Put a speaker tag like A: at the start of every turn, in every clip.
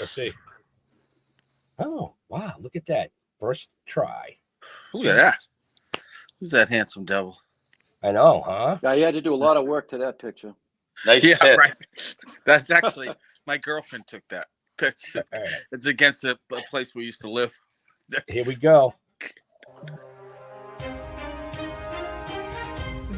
A: Let's see. Oh, wow. Look at that. First try.
B: Look at that. Who's that handsome devil?
A: I know, huh?
C: Yeah, you had to do a lot of work to that picture.
D: Nice
B: Yeah,
D: tip.
B: right. That's actually, my girlfriend took that. It's against a place we used to live.
A: Here we go.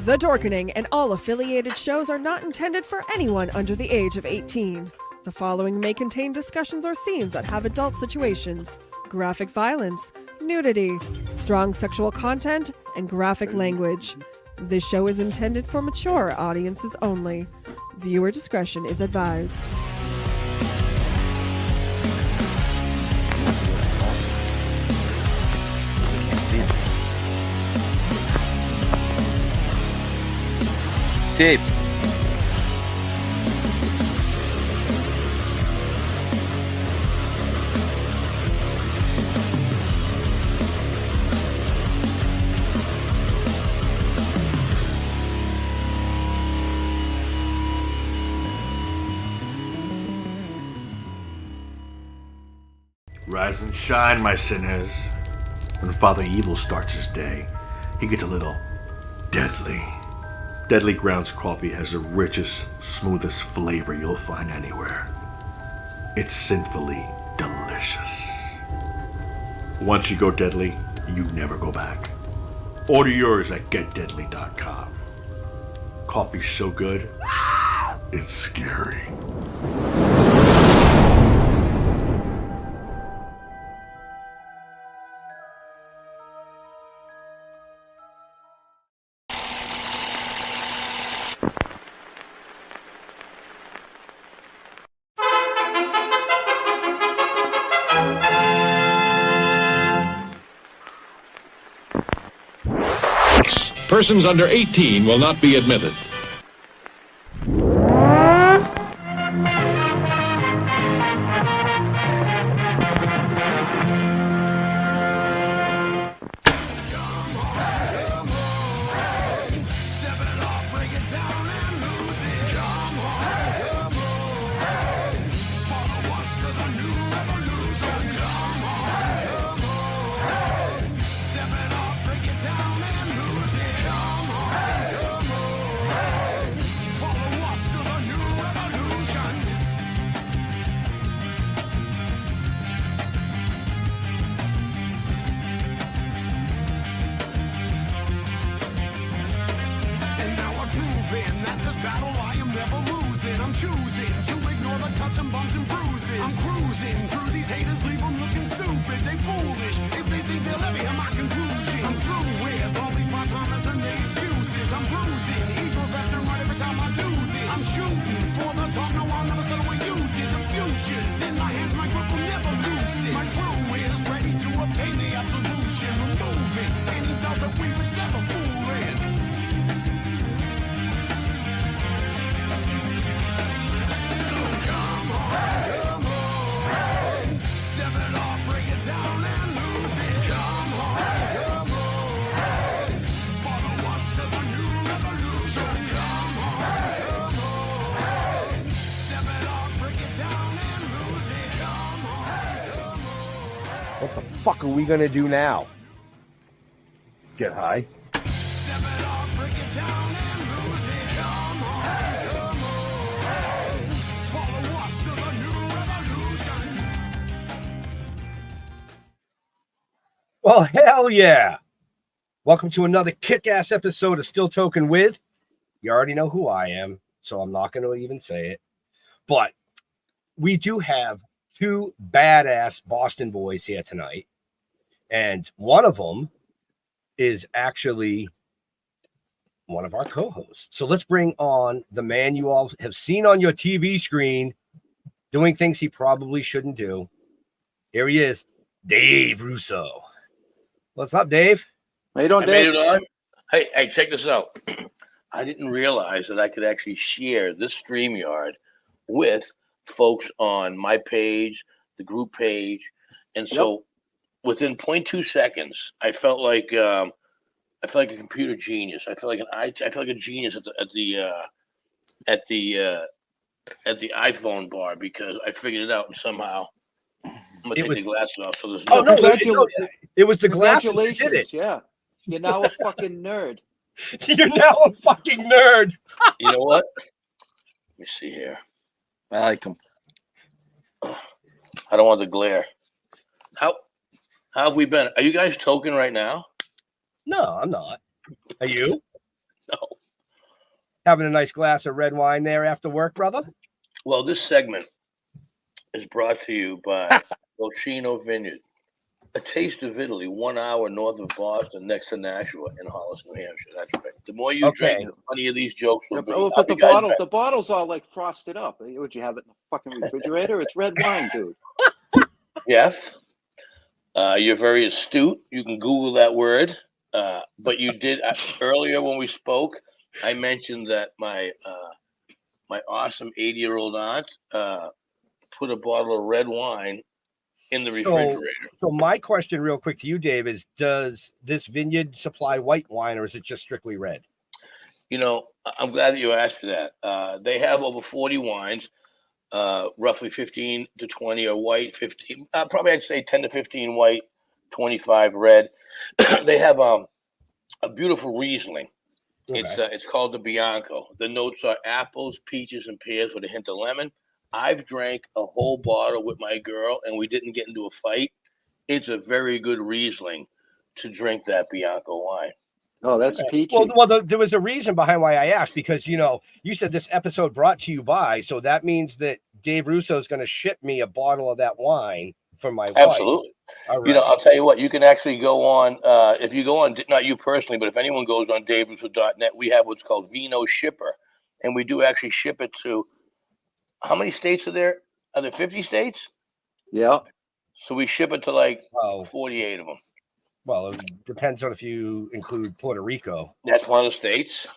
E: The Dorkening and all affiliated shows are not intended for anyone under the age of 18. The following may contain discussions or scenes that have adult situations, graphic violence, nudity, strong sexual content, and graphic language. This show is intended for mature audiences only. Viewer discretion is advised.
B: Dave.
F: Rise and shine, my sinners. When Father Evil starts his day, he gets a little deadly. Deadly Grounds coffee has the richest, smoothest flavor you'll find anywhere. It's sinfully delicious. Once you go deadly, you never go back. Order yours at getdeadly.com. Coffee's so good, it's scary.
G: Persons under 18 will not be admitted.
A: What the fuck are we gonna do now? Get high. Well, hell yeah. Welcome to another kick-ass episode of Still Toking With. You already know who I am, so I'm not going to even say it. But we do have two badass Boston boys here tonight. And one of them is actually one of our co-hosts. So let's bring on the man you all have seen on your TV screen doing things he probably shouldn't do. Here he is, Dave Russo. What's up, Dave?
C: How you doing, Dave?
D: Hey, check this out. I didn't realize that I could actually share this StreamYard with folks on my page, the group page, and so within 0.2 seconds, I felt like a computer genius. I felt like a genius at the at the iPhone bar because I figured it out and somehow I'm gonna take the glasses off. So there's
A: Oh no,
C: Congratulations.
A: it was the glasses that did
C: Congratulations.
A: it.
C: Yeah. You're now a fucking nerd.
A: You're now a fucking nerd.
D: You know what? Let me see here.
B: I like them.
D: I don't want the glare. How have we been? Are you guys token right now?
A: No, I'm not. Are you?
D: No.
A: Having a nice glass of red wine there after work, brother?
D: Well, this segment is brought to you by Dolcino Vineyard. A taste of Italy, 1 hour north of Boston, next to Nashua in Hollis, New Hampshire. That's right. The more you drink, the funnier these jokes will be.
C: But the bottle's all like frosted up. Would you have it in the fucking refrigerator? It's red wine, dude.
D: Jeff, you're very astute. You can Google that word. But you did earlier when we spoke, I mentioned that my awesome 80-year-old aunt put a bottle of red wine in the refrigerator.
A: So my question real quick to you, Dave, is does this vineyard supply white wine or is it just strictly red?
D: You know, I'm glad that you asked me that. They have over 40 wines, roughly 15 to 20 are white, 15, probably I'd say 10 to 15 white, 25 red. They have a beautiful Riesling. Okay. It's called the Bianco. The notes are apples, peaches, and pears with a hint of lemon. I've drank a whole bottle with my girl, and we didn't get into a fight. It's a very good Riesling to drink that Bianco wine.
C: Oh, that's peachy.
A: Well, there was a reason behind why I asked, because, you know, you said this episode brought to you by, so that means that Dave Russo is going to ship me a bottle of that wine for my wife.
D: Absolutely.
A: All right.
D: You know, I'll tell you what, you can actually go on, if you go on, not you personally, but if anyone goes on daverusso.net, we have what's called Vino Shipper, and we do actually ship it to, how many states are there? Are there 50 states?
C: Yeah.
D: So we ship it to like 48 of them.
A: Well, it depends on if you include Puerto Rico.
D: That's one of the states.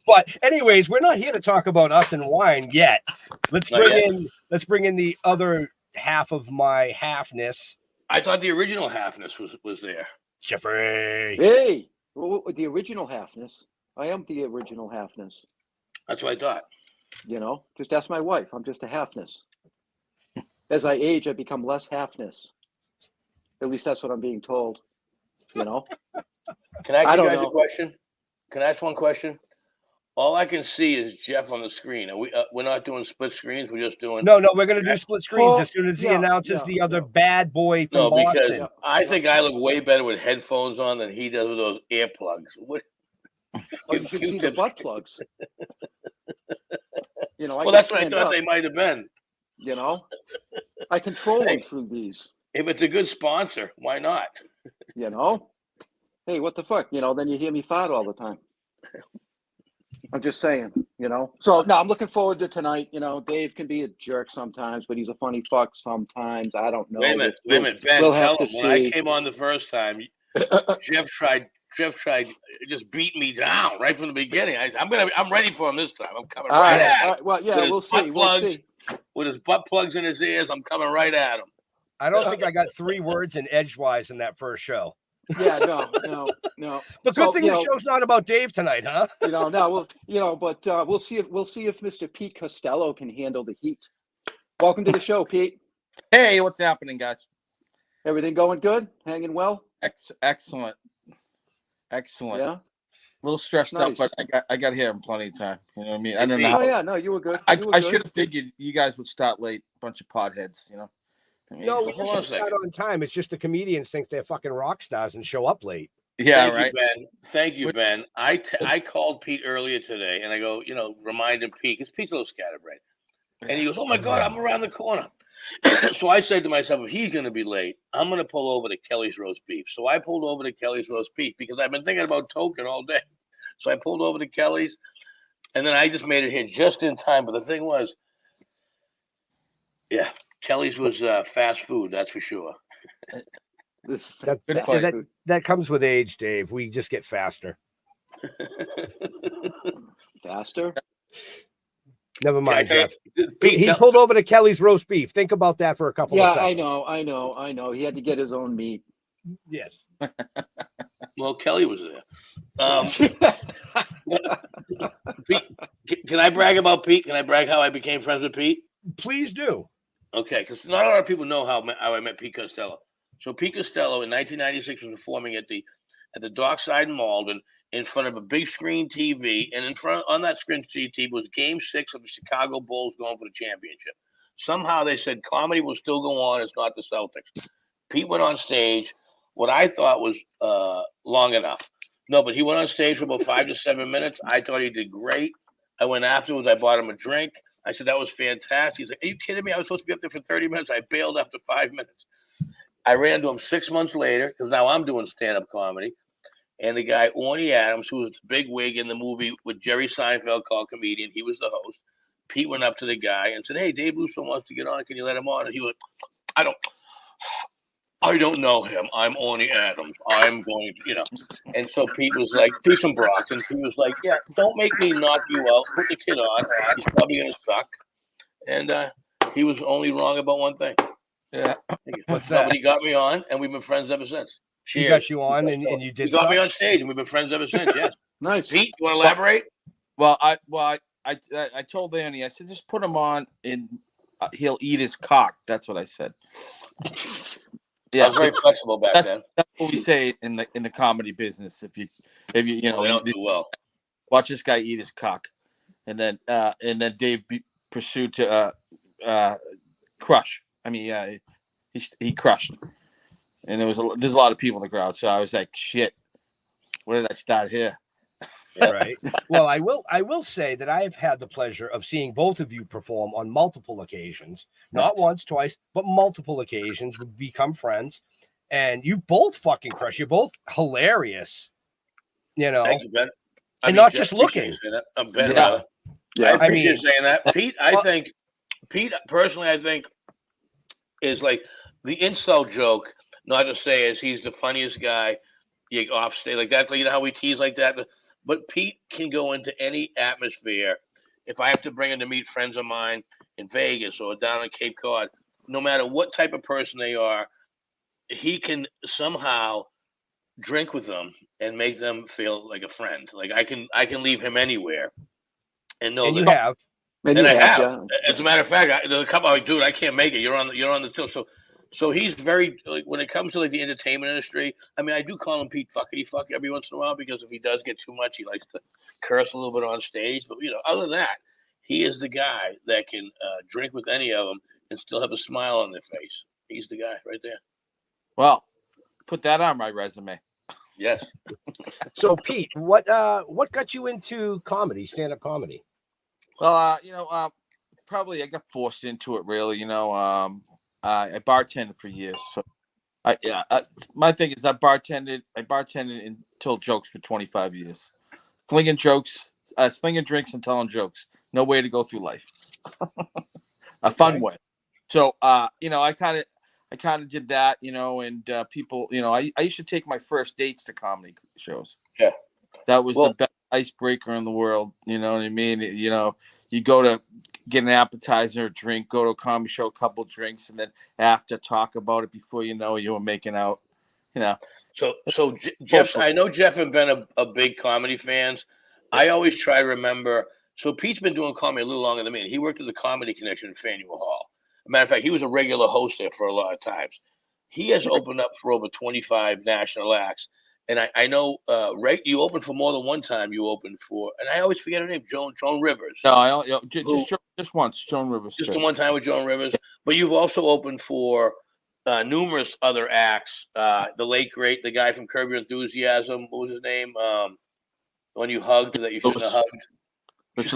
A: But anyways, we're not here to talk about us and wine yet. Let's bring in the other half of my halfness.
D: I thought the original halfness was there.
A: Jeffrey.
C: Hey, the original halfness. I am the original halfness.
D: That's what I thought.
C: You know, just ask my wife. I'm just a halfness. As I age, I become less halfness. At least that's what I'm being told. You know.
D: Can I ask you guys a question? Can I ask one question? All I can see is Jeff on the screen. And we're not doing split screens. We're just doing.
A: No, we're going to do split screens as soon as he announces the other bad boy from Boston.
D: Because I think I look way better with headphones on than he does with those earplugs. What?
C: You should see the butt plugs. You know,
D: that's what I thought they might have been.
C: You know, I control them through these.
D: If it's a good sponsor, why not?
C: You know, hey, what the fuck? You know, then you hear me fart all the time. I'm just saying, you know. So no, I'm looking forward to tonight. You know, Dave can be a jerk sometimes, but he's a funny fuck sometimes. I don't know.
D: Wait a minute, Ben. We'll tell him when I came on the first time, Jeff tried just beat me down right from the beginning. I'm ready for him this time. I'm coming right at him.
C: Right. Well, yeah, we'll see.
D: With his butt plugs in his ears, I'm coming right at him.
A: I don't think I got 3 words in edgewise in that first show.
C: Yeah, no.
A: The good thing the show's not about Dave tonight, huh?
C: You know, no, well, you know, but we'll see if Mr. Pete Costello can handle the heat. Welcome to the show, Pete.
B: Hey, what's happening, guys?
C: Everything going good? Hanging well?
B: Excellent.
C: Yeah.
B: A little stressed out, but I got here in plenty of time. You know what I mean? I don't know.
C: Oh yeah, no, you were good.
B: I should have figured you guys would start late. Bunch of potheads, you know.
A: I mean, no, we usually start on time. It's just the comedians think they're fucking rock stars and show up late.
D: Yeah, right. Thank you, Ben. I called Pete earlier today, and I go, you know, remind him Pete, because Pete's a little scatterbrained. And he goes, "Oh my God, I'm around the corner." So I said to myself, if he's going to be late, I'm going to pull over to Kelly's Roast Beef. So I pulled over to Kelly's Roast Beef because I've been thinking about Toking all day. So I pulled over to Kelly's, and then I just made it here just in time. But the thing was, yeah, Kelly's was fast food, that's for sure.
A: That comes with age, Dave. We just get faster.
C: Faster?
A: Never mind, Jeff. He pulled over to Kelly's Roast Beef. Think about that for a couple of seconds.
C: Yeah, I know. He had to get his own meat.
A: Yes.
D: Well, Kelly was there. Pete, can I brag about Pete? Can I brag how I became friends with Pete?
A: Please do.
D: Okay, because not a lot of people know how I met Pete Costello. So Pete Costello in 1996 was performing at the Dockside in Malden in front of a big screen TV, and in front on that screen TV was Game 6 of the Chicago Bulls going for the championship. Somehow they said comedy will still go on. It's not the Celtics. Pete went on stage. What I thought was long enough. No, but he went on stage for about 5 to 7 minutes. I thought he did great. I went afterwards. I bought him a drink. I said, that was fantastic. He's like, are you kidding me? I was supposed to be up there for 30 minutes. I bailed after 5 minutes. I ran to him 6 months later because now I'm doing stand-up comedy. And the guy, Orny Adams, who was the big wig in the movie with Jerry Seinfeld called Comedian, he was the host. Pete went up to the guy and said, hey, Dave Russo wants to get on. Can you let him on? And he went, I don't know him. I'm Orny Adams. I'm going to, And so Pete was like, peace and Brock. And he was like, yeah, don't make me knock you out. Put the kid on. He's probably going to suck. And he was only wrong about one thing.
H: Yeah.
A: What's that?
D: But he got me on, and we've been friends ever since.
A: He got you on, and you did.
D: He got me on stage, and we've been friends ever since. Yes.
C: Nice.
D: Pete, you want to elaborate?
H: Well, I told Annie, I said, just put him on, and he'll eat his cock. That's what I said.
D: Yeah, I was very flexible back then.
H: That's what we say in the comedy business. If you
D: they don't do well.
H: Watch this guy eat his cock, and then Dave pursued to crush. I mean, he crushed, and there's a lot of people in the crowd. So I was like, shit, where did I start here?
A: Right. Well, I will say that I've had the pleasure of seeing both of you perform on multiple occasions, not once, twice, but multiple occasions. We've become friends, and you both fucking crush. You're both hilarious,
D: Thank you, Ben.
A: And not just looking.
D: I'm Ben.
C: Yeah.
D: I appreciate saying that. Pete, Pete personally, I think, is like the insult joke. Not to say as he's the funniest guy off stage like that. You know how we tease like that. But Pete can go into any atmosphere. If I have to bring him to meet friends of mine in Vegas or down in Cape Cod, no matter what type of person they are, he can somehow drink with them and make them feel like a friend. Like I can leave him anywhere and know
A: and
D: that.
A: You have.
D: And I have. Yeah. As a matter of fact, there's a couple like, dude, I can't make it. You're on the till. So he's very like when it comes to like the entertainment industry. I mean, I do call him Pete Fuckity Fuck every once in a while because if he does get too much, he likes to curse a little bit on stage. But other than that, he is the guy that can drink with any of them and still have a smile on their face. He's the guy right there.
H: Well, put that on my resume.
D: Yes.
A: So Pete, what got you into comedy, stand-up comedy?
H: Well, probably I got forced into it. Really, I bartended for years. So, my thing is, I bartended and told jokes for 25 years, slinging drinks and telling jokes. No way to go through life. A fun way. So, I kind of did that, and people, I used to take my first dates to comedy shows.
D: Yeah,
H: that was the best icebreaker in the world. You know what I mean? You go to get an appetizer, a drink, go to a comedy show, a couple drinks, and then after talk about it before you were making out.
D: So Jeff, I know Jeff and Ben are big comedy fans. I always try to remember. So Pete's been doing comedy a little longer than me. He worked at the Comedy Connection in Faneuil Hall. As a matter of fact, he was a regular host there for a lot of times. He has opened up for over 25 national acts. And I know, you opened for more than one time. You opened for, and I always forget her name, Joan Rivers.
H: No, just once, Joan Rivers.
D: Just the one time with Joan Rivers. But you've also opened for numerous other acts. The late great, the guy from Curb Your Enthusiasm. What was his name? The one you hugged that you shouldn't have hugged.
H: Richard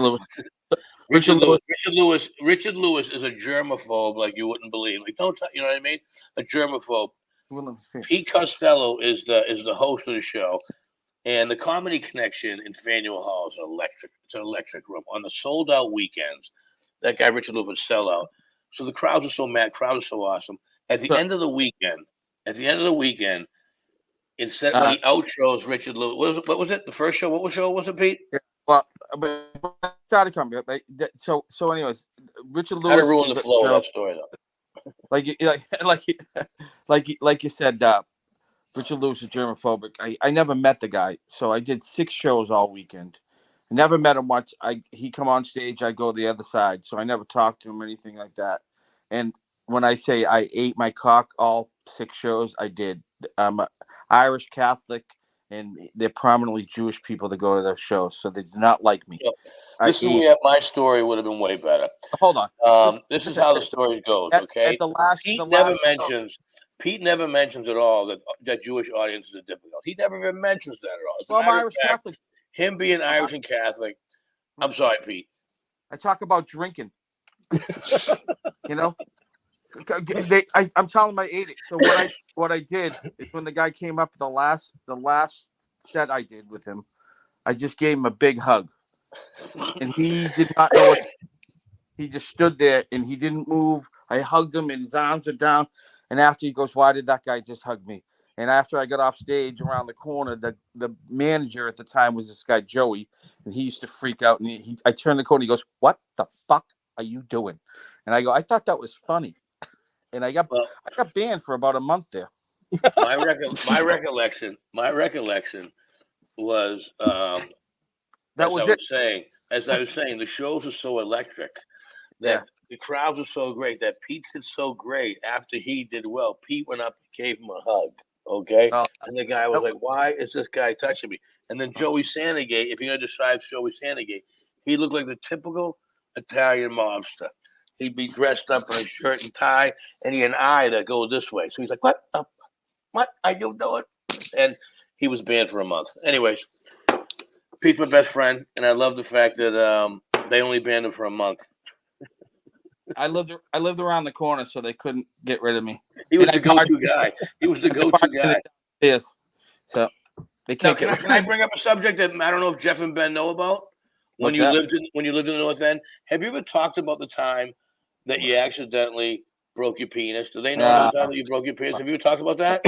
H: Lewis.
D: Richard Lewis is a germaphobe like you wouldn't believe. Like, don't you know what I mean? A germaphobe. Pete Costello is the host of the show, and the Comedy Connection in Faneuil Hall is electric. It's an electric room on the sold out weekends. That guy Richard Lewis would sell out. So the crowds are so mad. Crowds are so awesome. At the end of the weekend, instead of the outros, Richard Lewis. What was it? The first show? What show was it, Pete?
H: Well, but started coming. So anyways, Richard Lewis.
D: How to ruin the flow of that story, though.
H: Like you said, Richard Lewis is germophobic. I never met the guy, so I did 6 shows all weekend. I never met him once. He come on stage, I go the other side, so I never talked to him or anything like that. And when I say I ate my cock all 6 shows, I did. I'm Irish Catholic, and they're prominently Jewish people that go to their shows, so they do not like me.
D: Yep. This is where my story would have been way better.
H: Hold on.
D: This is how the story goes. Okay.
H: At the last,
D: Pete never mentions at all that Jewish audiences are difficult. He never even mentions that at all.
H: Well, I'm Irish Catholic.
D: Him being Irish and Catholic. I'm sorry, Pete.
H: I talk about drinking. You know, I'm telling them I ate it. So what I did is when the guy came up, the last set I did with him, I just gave him a big hug, and he did not know what. He just stood there and he didn't move. I hugged him and his arms are down. And after he goes, "Why did that guy just hug me?" And after I got off stage around the corner, the manager at the time was this guy, Joey, and he used to freak out. And I turned the corner, he goes, "What the fuck are you doing?" And I go, "I thought that was funny." And I got banned for about a month there.
D: My recollection was as I was saying, the shows are so electric that the crowds were so great that Pete did so great after he did well. Pete went up and gave him a hug. Okay. And the guy was like, "Why is this guy touching me?" And then Joey Sandegate, if you're going to describe Joey Sandegate, he looked like the typical Italian mobster. He'd be dressed up in a shirt and tie, and he had an eye that goes this way. So he's like, what are you doing? And he was banned for a month. Anyways, Pete's my best friend, and I love the fact that they only banned him for a month.
H: I lived around the corner, so they couldn't get rid of me.
D: He was the go-to guy. He was the go-to guy.
H: Yes. So they can't.
D: Now, can I bring up a subject that I don't know if Jeff and Ben know about? When you lived in the North End, have you ever talked about the time that you accidentally broke your penis? Do they know the time that you broke your penis? Have you ever talked about that?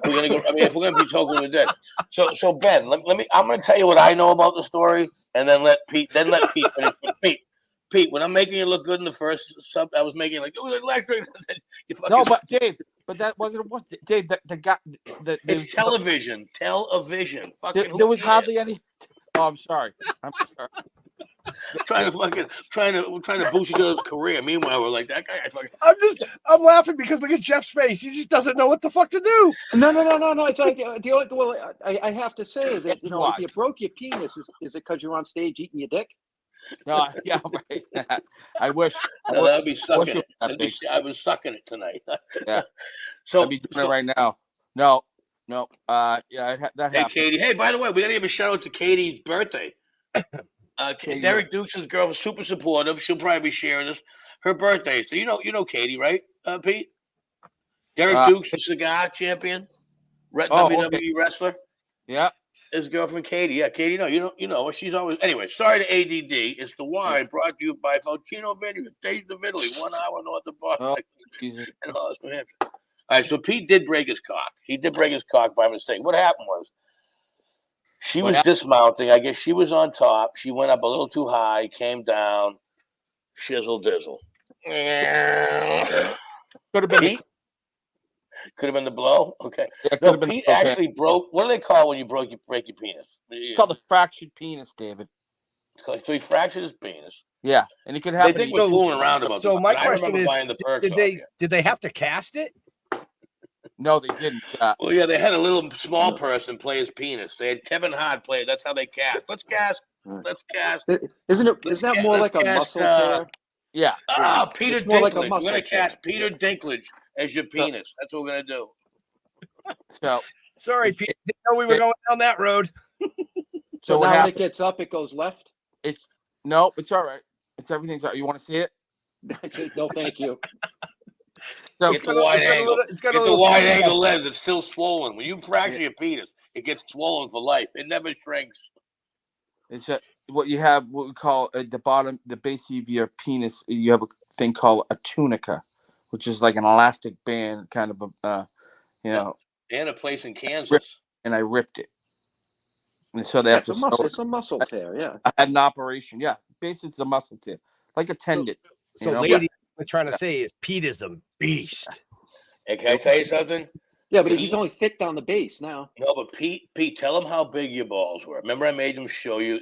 D: We're gonna go. I mean, if we're gonna be talking, we're dead. So Ben, let me. I'm gonna tell you what I know about the story, and then let Pete finish. Pete, when I'm making you look good in the first sub, I was making it was electric.
H: No, but Dave, that wasn't what Dave. The guy.
D: It's television. Television.
H: There was hardly any. Oh, I'm sorry.
D: trying to boost each other's career. Meanwhile, we're like that guy.
A: I'm laughing because look at Jeff's face. He just doesn't know what the fuck to do.
C: No. It's like I have to say that if you broke your penis, is it because you're on stage eating your dick?
H: No, yeah, right. I wish.
D: No, that'd be sucking it. I was sucking it tonight.
H: Yeah. So I'd be doing it right now. No. That happened.
D: Hey, Katie. Hey, by the way, we gotta give a shout out to Katie's birthday. Derek Dukes' girl was super supportive. She'll probably be sharing this. Her birthday. So you know Katie, right, Pete? Derek Dukes, the cigar champion, WWE wrestler.
H: Yeah.
D: His girlfriend Katie. Yeah, Katie. No, you know. She's always. Anyway, sorry to ADD. It's the wine brought to you by Falcino Vineyard, Taste of Italy, 1 hour north of Boston, and Hollis, New Hampshire. All right, so Pete did break his cock. He did break his cock by mistake. What happened was she was dismounting. I guess she was on top. She went up a little too high, came down, shizzle dizzle.
H: Could have been.
D: Could have been the blow. Okay.
H: Yeah,
D: no, Pete actually broke. What do they call when you break your penis?
H: It's called a fractured penis, David.
D: So he fractured his penis.
H: Yeah, and it could happen.
D: They think we're fooling around about this.
A: So my question is, did they have to cast it?
H: No, they didn't.
D: Well, yeah, they had a little small person play his penis. They had Kevin Hart play it. That's how they cast. Let's cast.
C: Isn't that more like a muscle tear?
H: Yeah.
D: Peter Dinklage.
C: More like a
D: we're going to cast Peter Dinklage as your penis. That's what we're going to do.
H: So
A: sorry, Pete. Didn't know we were going down that road.
C: So now when it gets up, it goes left?
H: It's all right. Everything's all right. You want to see it?
C: No, thank you.
D: So it's got a wide angle. It's got a wide angle lens. It's still swollen. When you fracture your penis, it gets swollen for life. It never shrinks.
H: It's what you have. What we call at the bottom, the base of your penis. You have a thing called a tunica, which is like an elastic band, kind of
D: And a place in Kansas.
H: And I ripped it. And so they have to.
C: It's a muscle tear. Yeah.
H: I had an operation. Yeah, basically it's a muscle tear, like a tendon.
A: So lady, what I'm trying to say is Pete is a beast.
D: And can I tell you something?
C: Yeah, but he's only thick down the base now.
D: No, but Pete, tell him how big your balls were. Remember, I made him show you.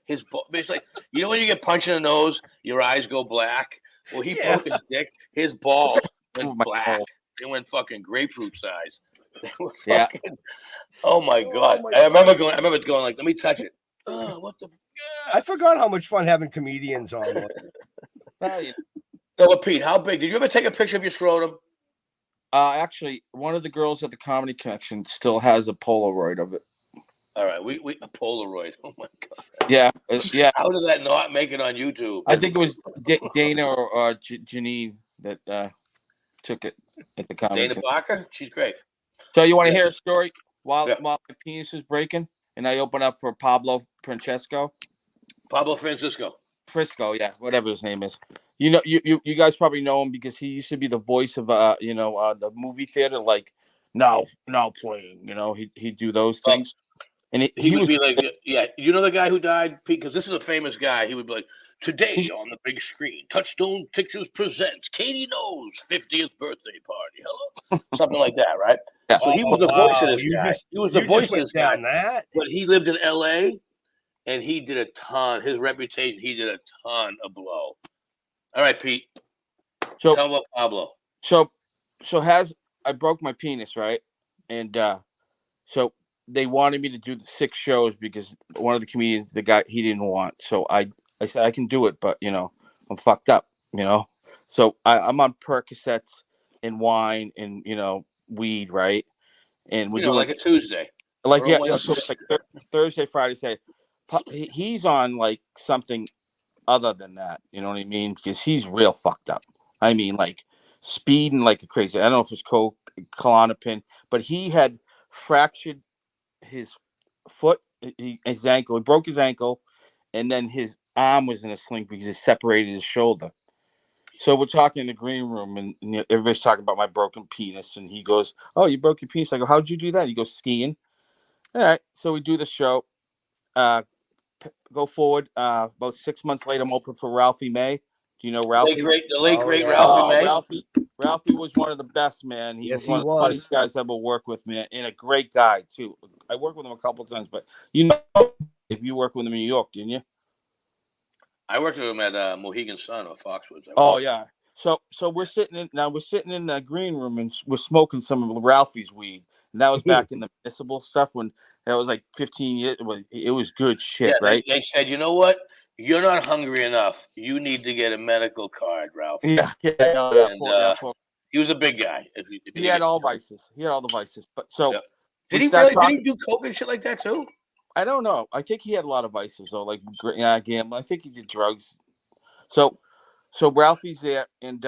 D: It's like, you know when you get punched in the nose, your eyes go black. Well, he broke his dick. His balls went black. They went fucking grapefruit size. They were fucking. Oh my god! I remember going like, let me touch it. Oh, what the?
A: I forgot how much fun having comedians on.
D: No, but Pete, how big? Did you ever take a picture of your scrotum?
H: Actually, one of the girls at the Comedy Connection still has a Polaroid of it.
D: All right, we a Polaroid. Oh my god.
H: Yeah.
D: How did that not make it on YouTube?
H: I think it was Dana or Janine that took it at the Comedy.
D: Dana Parker, she's great.
H: So you want to hear a story while my penis is breaking, and I open up for Pablo Frisco, yeah, whatever his name is. You know, you guys probably know him because he used to be the voice of the movie theater, like now playing. You know, he'd do those things, and
D: he would be like, you know the guy who died, Pete, because this is a famous guy. He would be like, today on the big screen, Touchstone Pictures presents Katie Knowles' 50th birthday party. Hello, something like that, right?
H: Yeah.
D: So he was the voice of this guy. He was the voice of this guy. But he lived in L.A. and he did a ton. His reputation, he did a ton of blow. All right, Pete. So tell about Pablo.
H: So I broke my penis, right? And so they wanted me to do the 6 shows because one of the comedians, the guy, he didn't want. So I said I can do it, but I'm fucked up, So I'm on Percocets and wine and weed, right? And we're doing
D: like a Tuesday.
H: Like so it's like Thursday, Friday, Saturday. He's on like something other than that, you know what I mean? Because he's real fucked up. I mean, like speeding like a crazy. I don't know if it's coke, Klonopin, but he had fractured his foot, his ankle. He broke his ankle, and then his arm was in a sling because it separated his shoulder. So we're talking in the green room, and everybody's talking about my broken penis, and he goes, "Oh, you broke your penis." I go, "How'd you do that?" He goes, "Skiing." All right, so we do the show. Go forward. About 6 months later, I'm open for Ralphie May. Do you know Ralphie?
D: The late great Ralphie May.
H: Ralphie was one of the best, man. He was one of the funniest guys I ever worked with, man, and a great guy too. I worked with him a couple of times, but if you worked with him in New York, didn't you?
D: I worked with him at Mohegan Sun or Foxwoods.
H: Oh yeah. So we're sitting in the green room and we're smoking some of Ralphie's weed. And that was back in the municipal stuff when that was like 15 years. It was good shit, right?
D: They said, you know what? You're not hungry enough. You need to get a medical card, Ralph.
H: Yeah. He
D: was a big guy.
H: He had all vices. He had all the vices. But so
D: did he do coke and shit like that too?
H: I don't know. I think he had a lot of vices though, like gambling. I think he did drugs. So Ralphie's there, and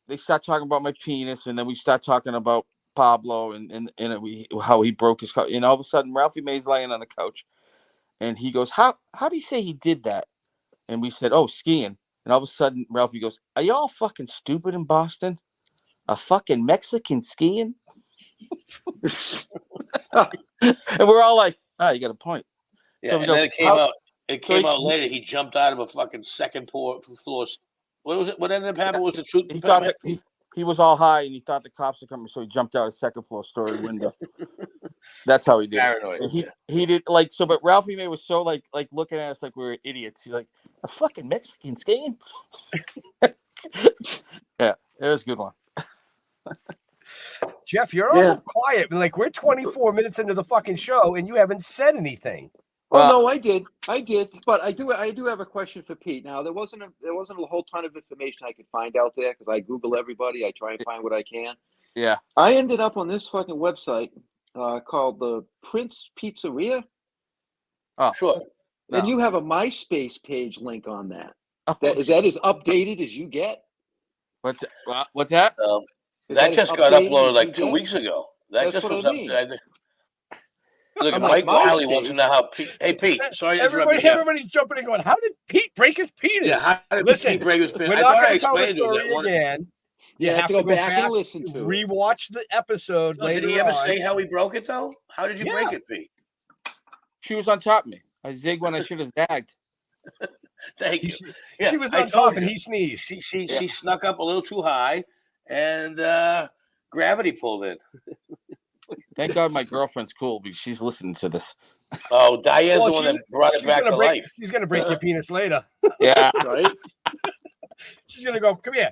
H: they start talking about my penis, and then we start talking about Pablo and how he broke his car. And all of a sudden, Ralphie May's laying on the couch, and he goes, "How do you say he did that?" And we said, "Oh, skiing." And all of a sudden, Ralphie goes, "Are y'all fucking stupid in Boston? A fucking Mexican skiing?" And we're all like, "Ah, you got a point."
D: Yeah,
H: so
D: and then it came out later. He jumped out of a fucking second floor. What was it? What ended up happening was the truth.
H: He thought he was all high, and he thought the cops were coming, so he jumped out a second floor story window. That's how he did it. He did like so, but Ralphie May was so like looking at us like we were idiots. He's like, "A fucking Mexican skiing." Yeah, it was a good one.
A: Jeff, you're all quiet. Like we're 24 minutes into the fucking show, and you haven't said anything.
C: Well, no, I did, but I do have a question for Pete. Now, there wasn't a whole ton of information I could find out there because I Google everybody. I try and find what I can.
H: Yeah.
C: I ended up on this fucking website called the Prince Pizzeria.
D: Oh, sure.
C: And you have a MySpace page link on that. Is that as updated as you get?
H: What's that?
D: That just got uploaded like 2 weeks ago. That just was updated. Look, Mike Wiley wants to know how Pete. Hey, Pete. Sorry to interrupt you.
A: Everybody's jumping and going, "How did Pete break his penis?"
D: Yeah, how did Pete break his penis?
A: We're not going to tell the story again.
C: You have to go back and listen to it.
A: Rewatch the episode later.
D: Did he ever say how he broke it though? How did you break it, Pete?
H: She was on top of me. I zigged when I should have zagged.
D: Thank you.
A: She was on top and he sneezed.
D: She snuck up a little too high, and gravity pulled in.
H: Thank God my girlfriend's cool because she's listening to this.
D: Oh, Diane's
A: Well,
D: the one that brought it back to life.
A: She's gonna break your penis later.
H: Yeah.
C: Right?
A: She's gonna go, come here.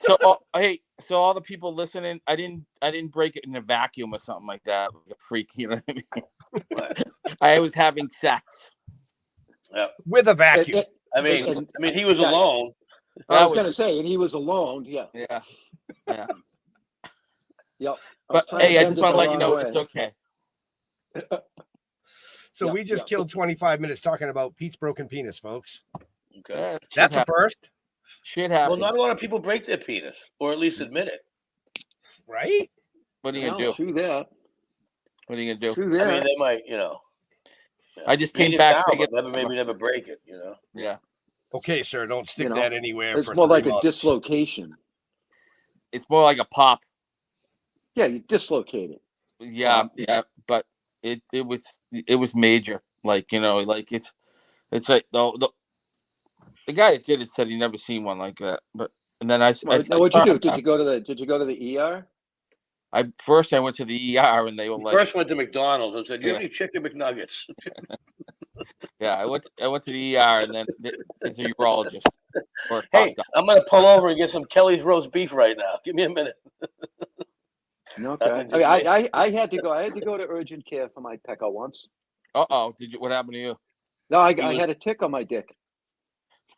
H: So hey, so all the people listening, I didn't break it in a vacuum or something like that, like a freak. You know what I mean? I was having sex.
D: Yeah.
A: With a vacuum.
D: I mean, he was
C: yeah.
D: alone.
C: I was going to say, and he was alone. Yeah.
H: Yeah.
C: Yep.
H: But hey, I just want to let you know it's okay.
A: So we just killed 25 minutes talking about Pete's broken penis, folks.
D: Okay.
H: Yeah,
A: That's a first,
H: Shit happens.
D: Well, not a lot of people break their penis, or at least admit it.
A: right?
H: What are you gonna do?
C: True that.
H: What are you gonna do?
C: True
D: I
C: that.
D: mean, they might,
H: I just came
D: Beat it
H: back.
D: down, but maybe never break it.
H: Yeah.
A: Okay, sir, don't stick that anywhere.
C: It's
A: for
C: more
A: 3
C: like
A: months.
C: a dislocation.
H: It's more like a pop.
C: Yeah, you dislocate it.
H: Yeah, but it was major. Like like it's like the guy that did it said he never seen one like that. But and then
C: Now, what'd you do? Did you go to the ER?
H: I went to the ER and they were like,
D: First went to McDonald's and said, "Do you have any chicken McNuggets?"
H: yeah, I went to the ER and then there's a urologist.
D: Hey, I'm gonna pull over and get some Kelly's roast beef right now. Give me a minute.
C: Okay. I mean, I had to go. I had to go to urgent care for my pecker once.
H: Did you? What happened to you?
C: No, I had a tick on my dick.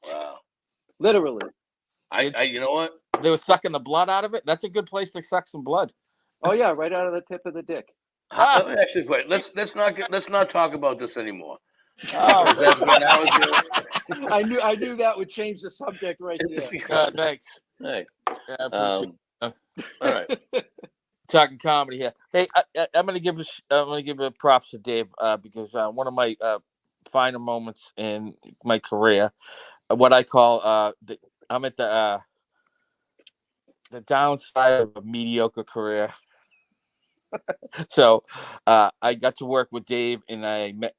D: Wow.
C: Literally.
D: I you know what?
H: They were sucking the blood out of it. That's a good place to suck some blood.
C: Oh yeah, right out of the tip of the dick.
D: Let me actually wait. Let's not talk about this anymore.
H: Oh,
C: I knew that would change the subject right there.
H: Thanks.
D: Hey.
H: Yeah, I appreciate
D: All right.
H: Talking comedy here. Hey, I'm gonna give props to Dave because one of my finer moments in my career, what I call I'm at the downside of a mediocre career. So I got to work with Dave, and I met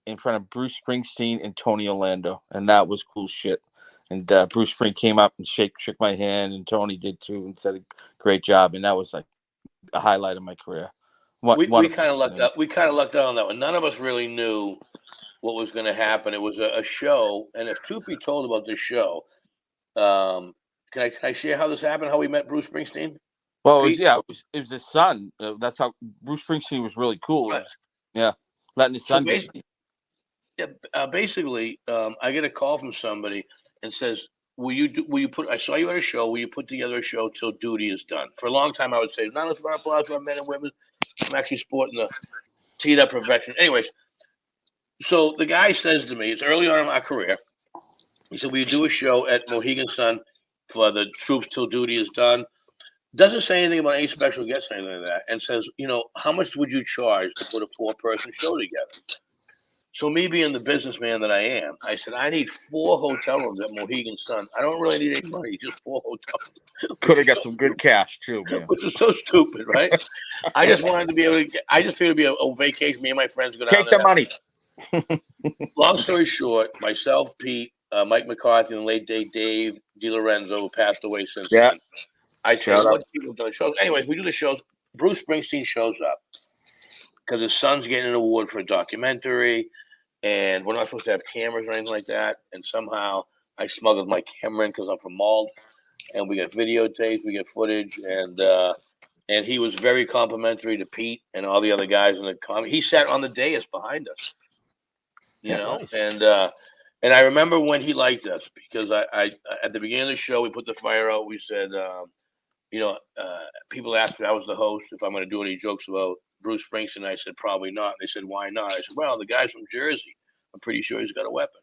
H: in front of Bruce Springsteen and Tony Orlando, and that was cool shit. And Bruce Springsteen came up and shook my hand, and Tony did too, and said a great job, and that was like a highlight of my career.
D: We kind of lucked out. We kind of lucked out on that one. None of us really knew what was going to happen. It was a show, and if Tupi told about this show, can I share how this happened? How we met Bruce Springsteen?
H: Well, it was his son. That's how Bruce Springsteen was really cool.
D: Right.
H: Letting his son.
D: Basically, I get a call from somebody and says, Will you put? I saw you at a show. Will you put together a show till duty is done? For a long time, I would say, not for applause for men and women. I'm actually sporting the teed up for veterans. Anyways, so the guy says to me, it's early on in my career. He said, "Will you do a show at Mohegan Sun for the troops till duty is done?" Doesn't say anything about any special guests or anything like that, and says, how much would you charge to put a 4-person show together? So me being the businessman that I am, I said, I need 4 hotel rooms at Mohegan Sun. I don't really need any money, just 4 hotels.
H: Could have got some good cash too, man.
D: Which is so stupid, right? I just wanted to be able to. I just figured it'd be a vacation. Me and my friends go down.
H: Take the money.
D: Long story short, myself, Pete, Mike McCarthy, and late day Dave DiLorenzo, who passed away since then. I said, what people have done shows. Anyways, we do the shows. Bruce Springsteen shows up because his son's getting an award for a documentary, and we're not supposed to have cameras or anything like that. And somehow I smuggled my camera in because I'm from Mald, and we got videotapes, we got footage, and he was very complimentary to Pete and all the other guys in the comedy. He sat on the dais behind us, nice. And I remember when he liked us because I at the beginning of the show we put the fire out. We said, people asked me, I was the host, if I'm going to do any jokes about Bruce Springsteen. I said, probably not. They said, why not? I said, well, the guy's from Jersey. I'm pretty sure he's got a weapon.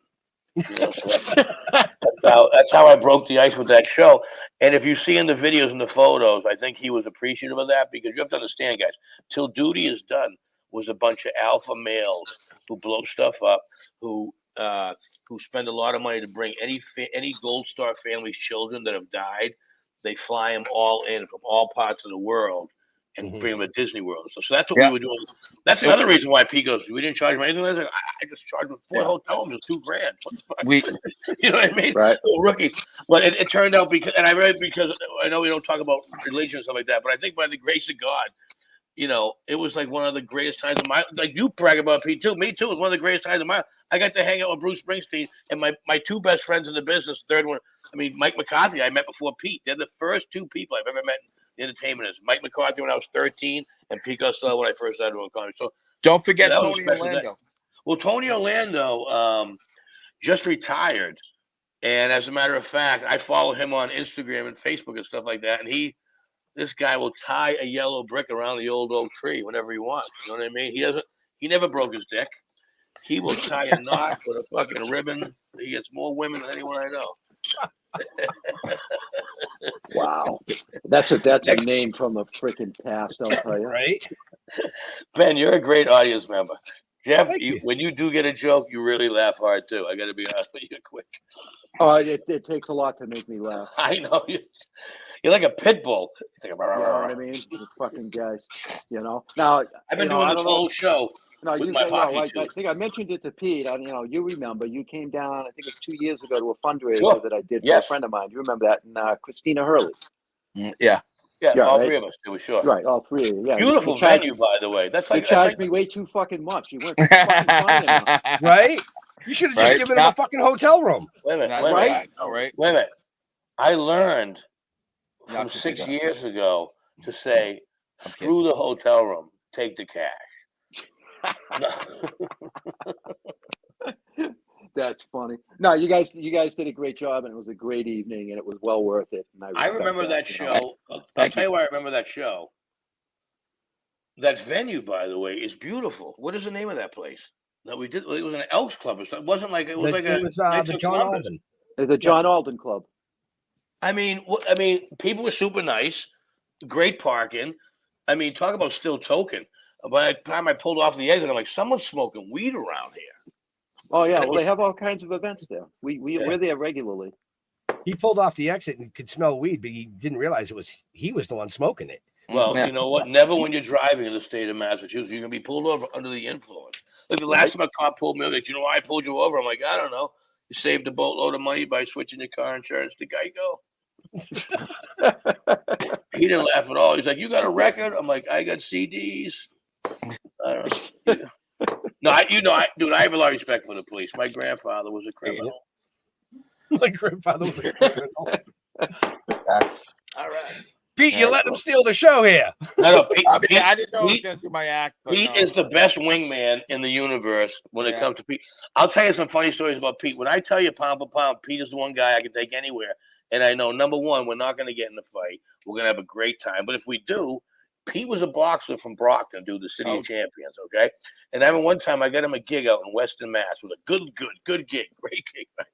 D: So that's how I broke the ice with that show. And if you see in the videos and the photos, I think he was appreciative of that because you have to understand, guys, Till Duty Is Done was a bunch of alpha males who blow stuff up, who spend a lot of money to bring any Gold Star family's children that have died. They fly them all in from all parts of the world and bring them to Disney World. So that's what we were doing. That's another reason why Pete goes, we didn't charge him anything. I just charged him 4 hotel rooms, $2,000. You know what I mean?
C: Right.
D: Rookies. But it turned out because I know we don't talk about religion and stuff like that, but I think by the grace of God, you know, it was like one of the greatest times of my, like you brag about Pete too. Me too. It was one of the greatest times of my, I got to hang out with Bruce Springsteen and my two best friends in the business. Third one, I mean, Mike McCarthy, I met before Pete. They're the first two people I've ever met in the entertainment industry. Mike McCarthy when I was 13 and Pete Costello when I first started doing comedy. So
H: Don't forget
D: that was a
H: Tony
D: special
H: Orlando.
D: day. Well, Tony Orlando just retired. And as a matter of fact, I follow him on Instagram and Facebook and stuff like that. And this guy will tie a yellow brick around the old oak tree whenever he wants. You know what I mean? He never broke his dick. He will tie a knot with a fucking ribbon. He gets more women than anyone I know.
C: Wow, that's a name from the freaking past. I'll tell you.
A: Right?
D: Ben, you're a great audience member. Jeff,
A: Thank you.
D: when you do get a joke, you really laugh hard too. I got to be honest with you, quick.
C: Oh, it takes a lot to make me laugh.
D: I know you're like a pit bull. It's like,
C: You know what I mean? You fucking guys. You know. Now
D: I've been
C: you know,
D: doing
C: I
D: this
C: don't know.
D: whole show.
C: No,
D: with
C: you
D: my
C: know,
D: hockey
C: I
D: too.
C: think I mentioned it to Pete. You remember you came down. I think it was 2 years ago to a fundraiser
D: Sure.
C: that I did for
D: Yes.
C: a friend of mine. You remember that? And Christina Hurley.
H: Yeah.
D: Yeah,
C: Yeah,
D: all
C: right.
D: three of us do, sure.
C: Right, all three of you. Yeah.
D: Beautiful
C: You charged-
D: venue, by the way. That's
C: You
D: like
C: charged me way too fucking much. You weren't fucking funny enough.
A: Right? You should have just
H: Right.
A: given him a fucking hotel room.
D: Wait a minute.
H: That's
D: Wait a
C: right.
D: minute.
H: All right.
D: Wait a minute. I learned
H: Not
D: from
H: to do
D: 6
H: that.
D: years ago to say,
H: I'm
D: screw the hotel room, take the cash. No.
C: That's funny. No, you guys did a great job, and it was a great evening, and it was well worth it. And
D: I
C: respect
D: remember that
C: you know.
D: show. I'll tell you why I remember that show. That venue, by the way, is beautiful. What is the name of that place that we did? It was an Elks Club or something. It wasn't like it was like
A: It was
D: Knights
A: the
D: of
A: John
D: Columbus.
A: Alden.
C: The John Alden Club.
D: I mean, people were super nice, great parking. I mean, talk about still token. By the time I pulled off the exit, I'm like, someone's smoking weed around here.
C: Oh yeah,
D: And it
C: well they have all kinds of events there. We're there regularly.
A: He pulled off the exit and could smell weed, but he didn't realize he was the one smoking it.
D: Well,
H: Yeah.
D: you know what? Never when you're driving in the state of Massachusetts, you're gonna be pulled over under the influence. Like the last time a cop pulled me over, like, you know why I pulled you over? I'm like, I don't know. You saved a boatload of money by switching your car insurance to Geico. He didn't laugh at all. He's like, you got a record? I'm like, I got CDs. I don't know. No, dude, I have a lot of respect for the police. My grandfather was a criminal.
A: My grandfather was a criminal.
D: All right.
A: Pete, you let him steal the show here.
D: No, Pete,
H: I
D: Pete,
H: didn't know I was
D: Pete-
H: going to do my act. But
D: Pete
H: no.
D: is the best wingman in the universe when it
H: Yeah.
D: comes to Pete. I'll tell you some funny stories about Pete. When I tell you pound for pound, Pete is the one guy I can take anywhere. And I know, number one, we're not going to get in a fight. We're going to have a great time. But if we do, Pete was a boxer from Brockton, dude, the City of Champions, okay? And I remember one time I got him a gig out in Western Mass. It was a good gig, great gig, right?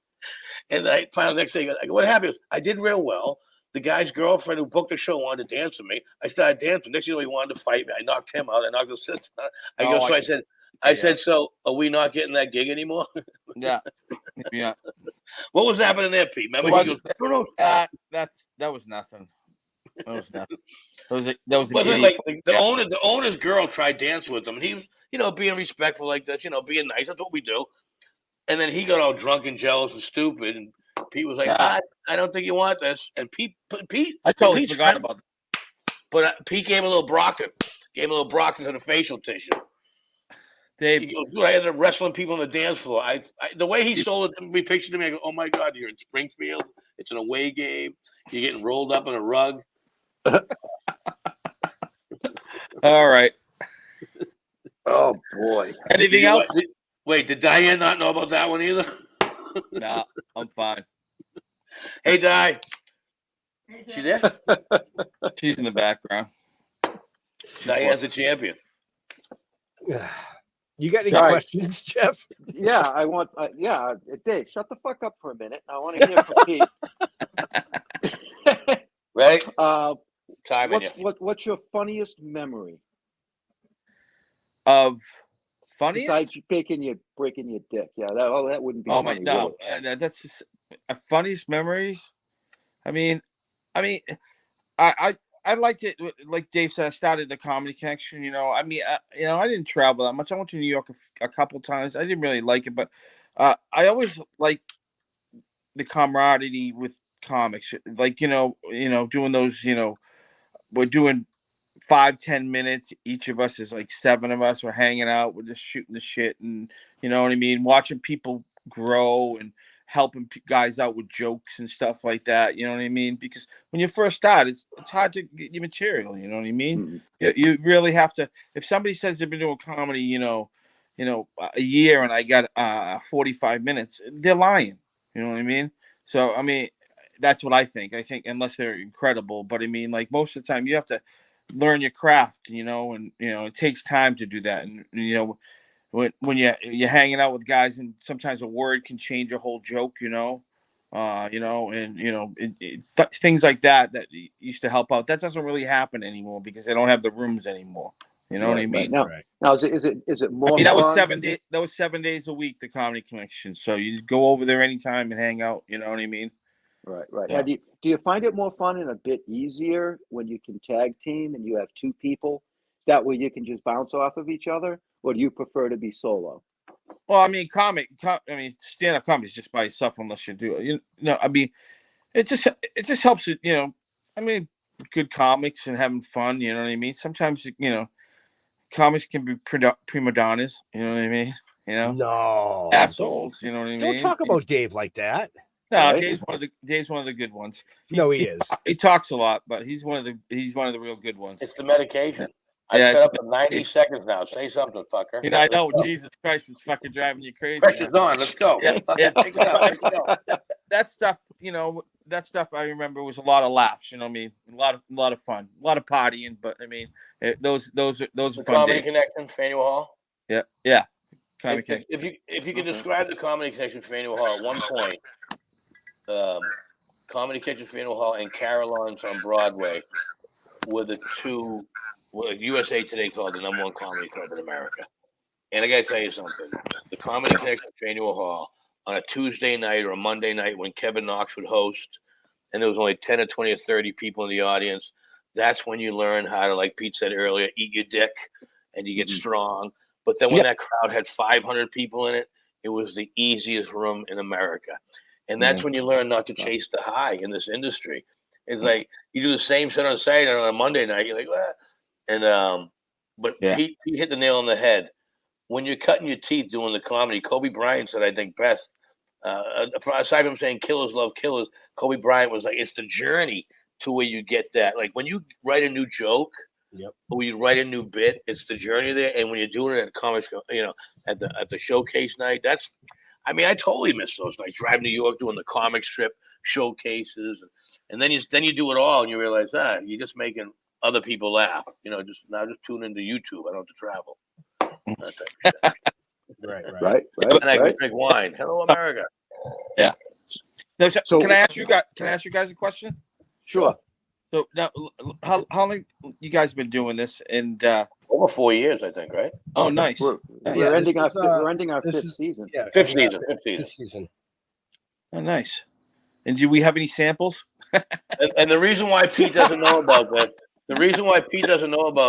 D: And I found the next day, I go, what happened? I did real well. The guy's girlfriend who booked the show wanted to dance with me. I started dancing. Next thing you know, he wanted to fight me. I knocked him out. I knocked his sister out. I said, so are we not getting that gig anymore?
H: Yeah. Yeah.
D: What was happening there, Pete? Remember
H: Was
D: he goes,
H: it-
D: no.
H: that was nothing. That was nothing. That was a
D: Wasn't
H: giddy-
D: like the owner's girl tried dancing with him, and he was, being respectful like this, being nice. That's what we do. And then he got all drunk and jealous and stupid, and Pete was like,
H: Yeah.
D: I don't think you want this. And Pete,
H: I totally
D: Pete's
H: forgot
D: friend-
H: about that.
D: But Pete gave him a little Brockton to the facial tissue.
H: Dave,
D: He goes, dude, I ended up wrestling people on the dance floor. The way he sold it to me, pictured to me, I go, oh my God, you're in Springfield. It's an away game. You're getting rolled up in a rug.
H: all right.
C: Oh boy.
H: Anything else?
D: Wait, did Diane not know about that one either?
H: No, I'm fine.
D: Hey, Di. She there?
H: She's in the background.
D: Diane's the champion.
A: You got any
C: Sorry.
A: questions, Jeff?
C: Yeah, I want. Dave, shut the fuck up for a minute. I want to hear from Pete.
D: Right? Timing you.
C: What's your funniest memory
H: Of funniest?
C: besides breaking your dick? Yeah, that wouldn't be.
H: Oh my
C: funny,
H: no,
C: would it?
H: that's just funniest memories. I liked it. Like Dave said, I started the Comedy Connection. I didn't travel that much. I went to New York a couple times. I didn't really like it, but I always liked the camaraderie with comics. Like doing those. We're doing 5-10 minutes. Each of us is like 7 of us. We're hanging out. We're just shooting the shit, and you know what I mean. Watching people grow and helping guys out with jokes and stuff like that. You know what I mean? Because when you first start, it's hard to get your material. You know what I mean? You really have to. If somebody says they've been doing comedy, a year, and I got 45 minutes, they're lying. You know what I mean? So I mean, that's what I think. I think unless they're incredible, but I mean, like most of the time, you have to learn your craft. And it takes time to do that. And when you're hanging out with guys, and sometimes a word can change a whole joke, things like that used to help out. That doesn't really happen anymore because they don't have the rooms anymore. You know what I mean?
C: Now, is it more?
H: I mean, that was
C: fun?
H: 7 days. That was 7 days a week. The Comedy Connection. So you go over there anytime and hang out. You know what I mean?
C: Right.
H: Yeah.
C: Now, do you find it more fun and a bit easier when you can tag team and you have 2 people? That way you can just bounce off of each other, or do you prefer to be solo?
H: Well, I mean, stand-up comedy is just by yourself unless you do it. I mean, it just helps it. I mean, good comics and having fun. You know what I mean? Sometimes comics can be prima donnas. You know what I mean?
A: No.
H: Assholes. You know what I mean?
A: Don't talk about Dave like that.
H: No,
C: Right?
H: Dave's one of the good ones.
A: No, he is.
H: He talks a lot, but he's one of the real good ones.
D: It's the medication. I
H: Yeah,
D: set up for 90 seconds now. Say something, fucker.
H: I know. Jesus Christ, it's fucking driving you crazy.
D: Pressure's on. Let's go.
H: Yeah.
D: Take it out. Let's go.
H: That stuff, I remember was a lot of laughs. You know what I mean? A lot of fun, a lot of partying. But I mean, those are
D: The
H: fun
D: Comedy
H: days.
D: Connection, Faneuil Hall.
H: Yeah. Comedy Connection.
D: If you can describe the Comedy Connection, Faneuil Hall at one point, Comedy Kitchen, Faneuil Hall, and Carillon's on Broadway were the two. Well, USA Today called the #1 comedy club in America. And I got to tell you something. The Comedy Connection, Faneuil Hall, on a Tuesday night or a Monday night when Kevin Knox would host, and there was only 10 or 20 or 30 people in the audience, that's when you learn how to, like Pete said earlier, eat your dick, and you get strong. But then when that crowd had 500 people in it, it was the easiest room in America. And that's when you learn not to chase the high in this industry. It's like you do the same set on Saturday and on a Monday night, you're like, what? And Pete hit the nail on the head. When you're cutting your teeth doing the comedy, Kobe Bryant said, I think best. Aside from saying killers love killers, Kobe Bryant was like, it's the journey to where you get that. Like when you write a new joke, or you write a new bit, it's the journey there. And when you're doing it at comics, at the showcase night, I totally miss those nights. Drive New York doing the comic strip showcases, and then you do it all, and you realize you're just making other people laugh. Just tune into YouTube. I don't have to travel.
A: Right.
D: And I can drink wine. Hello, America.
H: Yeah.
C: So
H: can I ask you guys a question?
C: Sure.
H: So now, how long you guys been doing this? And
D: over 4 years, I think. Right?
H: Oh, nice.
C: We're ending our 5th season.
A: Yeah,
D: Fifth season.
H: Oh, nice. And do we have any samples?
D: And the reason why Pete doesn't know about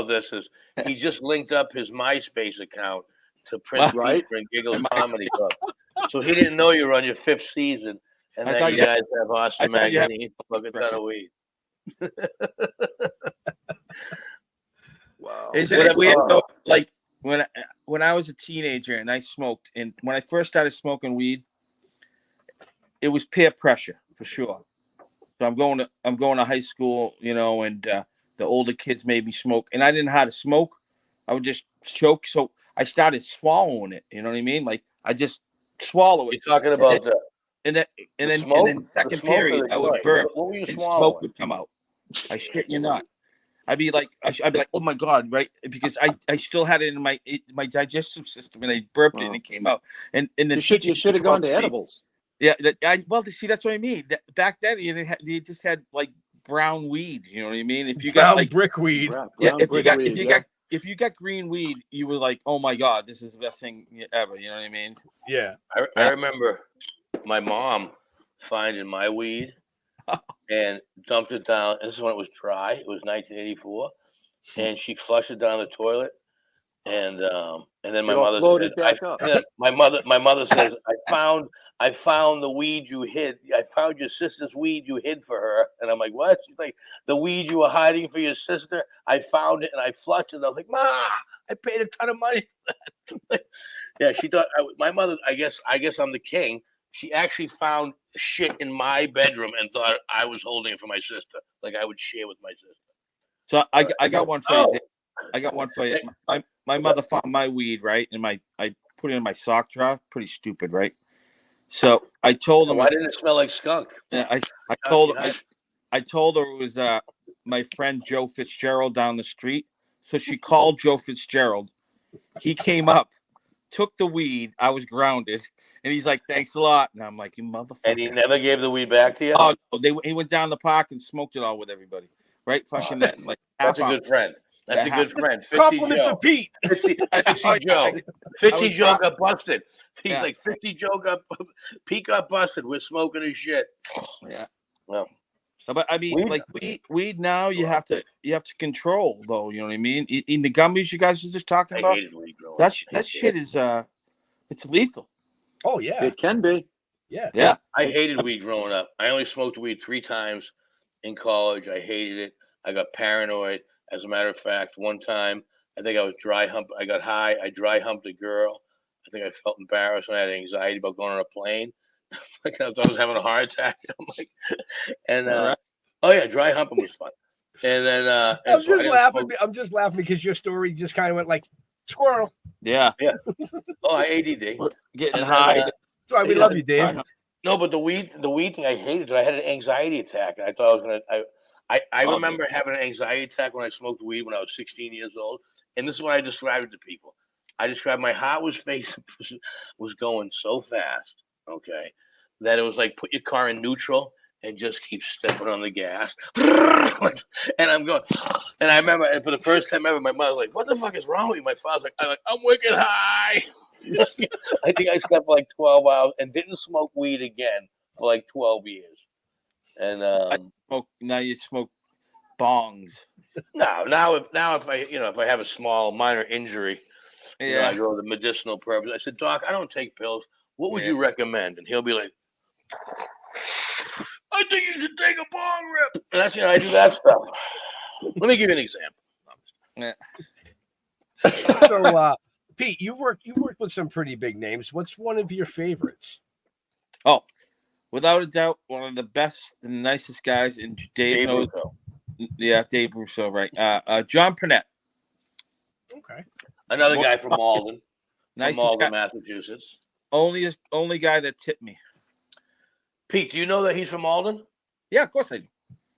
D: this, is he just linked up his MySpace account to Prince Peter and Giggles Comedy Club. So he didn't know you were on your 5th season, and that you guys have Austin Magazine, fucking ton of weed.
C: Wow.
H: Isn't it weird though? Like when I was a teenager and I smoked, and when I first started smoking weed, it was peer pressure for sure. So I'm going to high school, and the older kids made me smoke, and I didn't know how to smoke. I would just choke, so I started swallowing it. You know what I mean? Like I just swallow it.
D: You're talking about
H: and then second
D: smoke
H: period I would burp.
D: What were you
H: and
D: swallowing?
H: smoke would come out. I shit you not. I'd be like, oh my God, right? Because I still had it in my digestive system, and I burped it and it came out. And the
C: you should have gone to edibles.
H: Yeah, see, that's what I mean. Back then, you just had like brown weed. You know what I mean? If you got like
A: brick weed,
H: if you got green weed, you were like, oh my God, this is the best thing ever. You know what I mean?
A: Yeah.
D: I remember my mom finding my weed and dumped it down. This is when it was dry. It was 1984, and she flushed it down the toilet. And then my
C: It all
D: mother
C: floated
D: said,
C: back up.
D: my mother says, I found the weed you hid. I found your sister's weed you hid for her. And I'm like, what? She's like, the weed you were hiding for your sister. I found it and I flushed it. I was like, Ma, I paid a ton of money for that. Yeah, she thought my mother. I guess I'm the king. She actually found shit in my bedroom and thought I was holding it for my sister, like I would share with my sister.
H: So I got one for you.
D: Oh.
H: Dave. I got one for you. My mother found my weed, right? And I put it in my sock drawer. Pretty stupid, right? So I told him.
D: Why didn't it smell like skunk?
H: Yeah, I told her it was my friend Joe Fitzgerald down the street. So she called Joe Fitzgerald. He came up, took the weed. I was grounded, and he's like, "Thanks a lot." And I'm like, "You motherfucker!"
D: And he never gave the weed back to you.
H: Oh, no, he went down the park and smoked it all with everybody. Right, fucking that. Like
D: that's a good friend. That's a good friend. Fitzy
A: Compliments
D: Joe.
A: of Pete.
D: Fitzy Joe. Fitzy Joe got busted. He's
H: Yeah.
D: like, Fitzy Joe Pete got busted. We're smoking his shit.
H: Yeah.
D: Well,
H: But I mean,
D: Weed-
H: like weed now, you have to control though. You know what I mean? In the gummies you guys were just talking
D: I
H: about,
D: hated weed growing up.
H: that shit is it's lethal.
A: Oh yeah,
C: It can be.
A: yeah.
H: Yeah.
D: I hated weed growing up. I only smoked weed 3 times in college. I hated it. I got paranoid. As a matter of fact, one time I think I was I got high. I dry humped a girl. I think I felt embarrassed and I had anxiety about going on a plane. Like I thought I was having a heart attack. I'm like, and oh yeah, dry humping was fun. And then
A: I'm just laughing. I'm just laughing because your story just kind of went like squirrel.
H: Yeah.
D: Oh, I ADD.
H: Getting
D: And
H: high.
D: then,
A: Sorry, we love you, Dave.
D: no, but the weed thing I hated. I had an anxiety attack, and I thought I was gonna. I remember having an anxiety attack when I smoked weed when I was 16 years old, and this is what I described it to people. I described my heart was going so fast, okay, that it was like put your car in neutral and just keep stepping on the gas. And I'm going, and I remember, and for the first time ever, my mother was like, "What the fuck is wrong with you?" My father's like, I'm wicked high. I think I slept for like 12 hours and didn't smoke weed again for like 12 years. And
H: Now you smoke bongs.
D: now if I have a small minor injury, I go to the medicinal purpose. I said, Doc, I don't take pills. What would you recommend? And he'll be like, I think you should take a bong rip. And that's I do that stuff. Let me give you an example.
H: Yeah.
A: So, Pete, you've worked with some pretty big names. What's one of your favorites?
H: Oh, without a doubt, one of the best and nicest guys in Dave knows.
D: Russo.
H: Yeah, Dave Russo, right? John Purnett.
A: Okay.
D: Another guy from Malden.
H: Nicest
D: from Malden,
H: guy.
D: Massachusetts.
H: Only guy that tipped me.
D: Pete, do you know that he's from Malden?
H: Yeah, of course I do.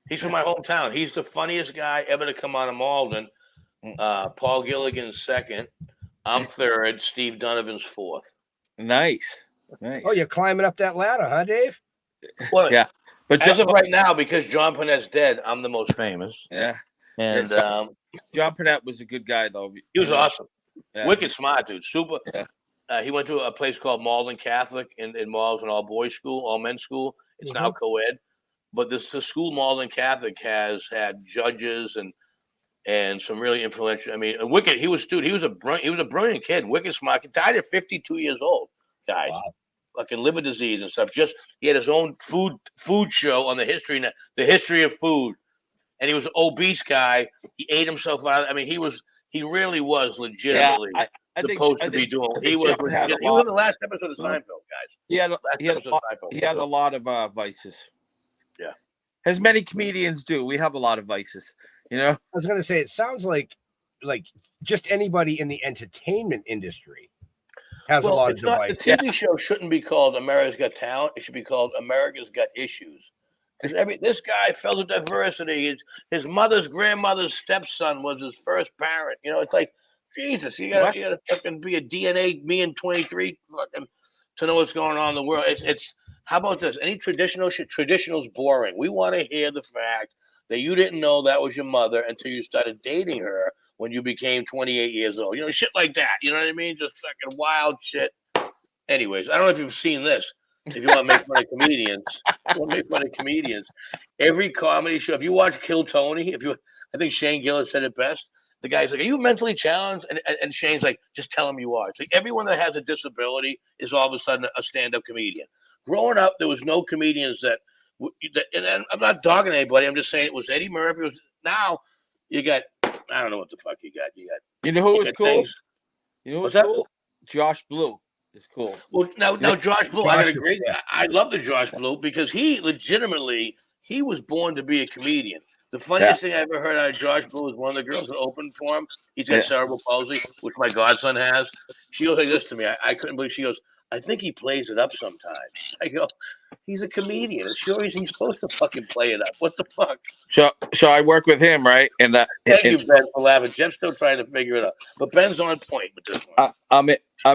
D: He's from my hometown. He's the funniest guy ever to come out of Malden. Paul Gilligan's second. I'm third. Steve Donovan's fourth.
H: Nice.
A: Oh, you're climbing up that ladder, huh, Dave?
D: Well,
H: Yeah. But
D: as of right now, because John Panette's dead, I'm the most famous.
H: Yeah.
D: And
H: John Purnett was a good guy, though.
D: he was awesome.
H: Yeah.
D: Wicked smart, dude. Super.
H: Yeah.
D: He went to a place called Malden Catholic in Malden, an all-boys school, all-men's school. It's now co-ed. But the school Malden Catholic has had judges and some really influential. I mean, wicked. He was a brilliant kid. Wicked smart. He died at 52 years old, guys. Wow. Fucking liver disease and stuff. He had his own food show on the history of food, and he was an obese guy. He ate himself out. I mean, he really was legitimately supposed to be doing. He was in the last episode of Seinfeld, guys.
H: He had a lot of vices.
A: Yeah,
H: as many comedians do. We have a lot of vices. You know,
A: I was going to say, it sounds like just anybody in the entertainment industry has a lot of devices.
D: The TV show shouldn't be called America's Got Talent. It should be called America's Got Issues. Because this guy felt the diversity. His mother's grandmother's stepson was his first parent. You know, it's like, Jesus, you gotta fucking be a DNA me and 23 fucking to know what's going on in the world. It's how about this? Any traditional shit? Traditional's boring. We want to hear the fact that you didn't know that was your mother until you started dating her when you became 28 years old. You know, shit like that. You know what I mean? Just fucking wild shit. Anyways, I don't know if you've seen this. If you want to make fun of comedians, every comedy show. If you watch Kill Tony, I think Shane Gillis said it best. the guy's like, "Are you mentally challenged?" And Shane's like, "Just tell him you are." It's like everyone that has a disability is all of a sudden a stand-up comedian. Growing up, there was no comedians that and I'm not dogging anybody. I'm just saying it was Eddie Murphy. Now you got, I don't know what the fuck you got.
H: You know who was cool?
D: Things.
H: You know who's
D: What's that?
H: cool? Josh Blue is cool.
D: Well, now Josh Blue, I got a great.
A: yeah.
D: I love the Josh Blue because he legitimately was born to be a comedian. The funniest thing I ever heard out of Josh Blue is one of the girls that opened for him. He's got cerebral palsy, which my godson has. She goes like this to me. I couldn't believe. She goes, "I think he plays it up sometimes." I go, "He's a comedian. Sure, he's supposed to fucking play it up. What the fuck?"
H: So I work with him, right? And
D: Thank you, Ben, for laughing. Jeff's still trying to figure it out, but Ben's on point with this one.
H: I'm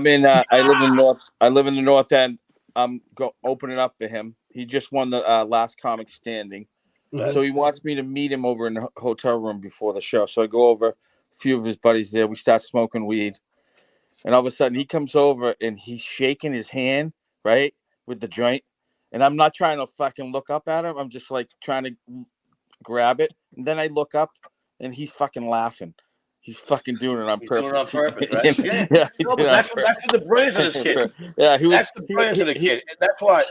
H: in. I live in North. I live in the North End. I'm opening up for him. He just won the last comic standing, so he wants me to meet him over in the hotel room before the show. So I go over. A few of his buddies there. We start smoking weed, and all of a sudden he comes over and he's shaking his hand right with the joint, and I'm not trying to fucking look up at him. I'm just like trying to grab it, and then I look up and he's fucking laughing. He's fucking doing it on purpose.
D: Doing it on purpose, right?
H: Yeah,
D: no, but that's the brilliance of this kid.
H: Yeah,
D: that's the brilliance of the kid. That's why.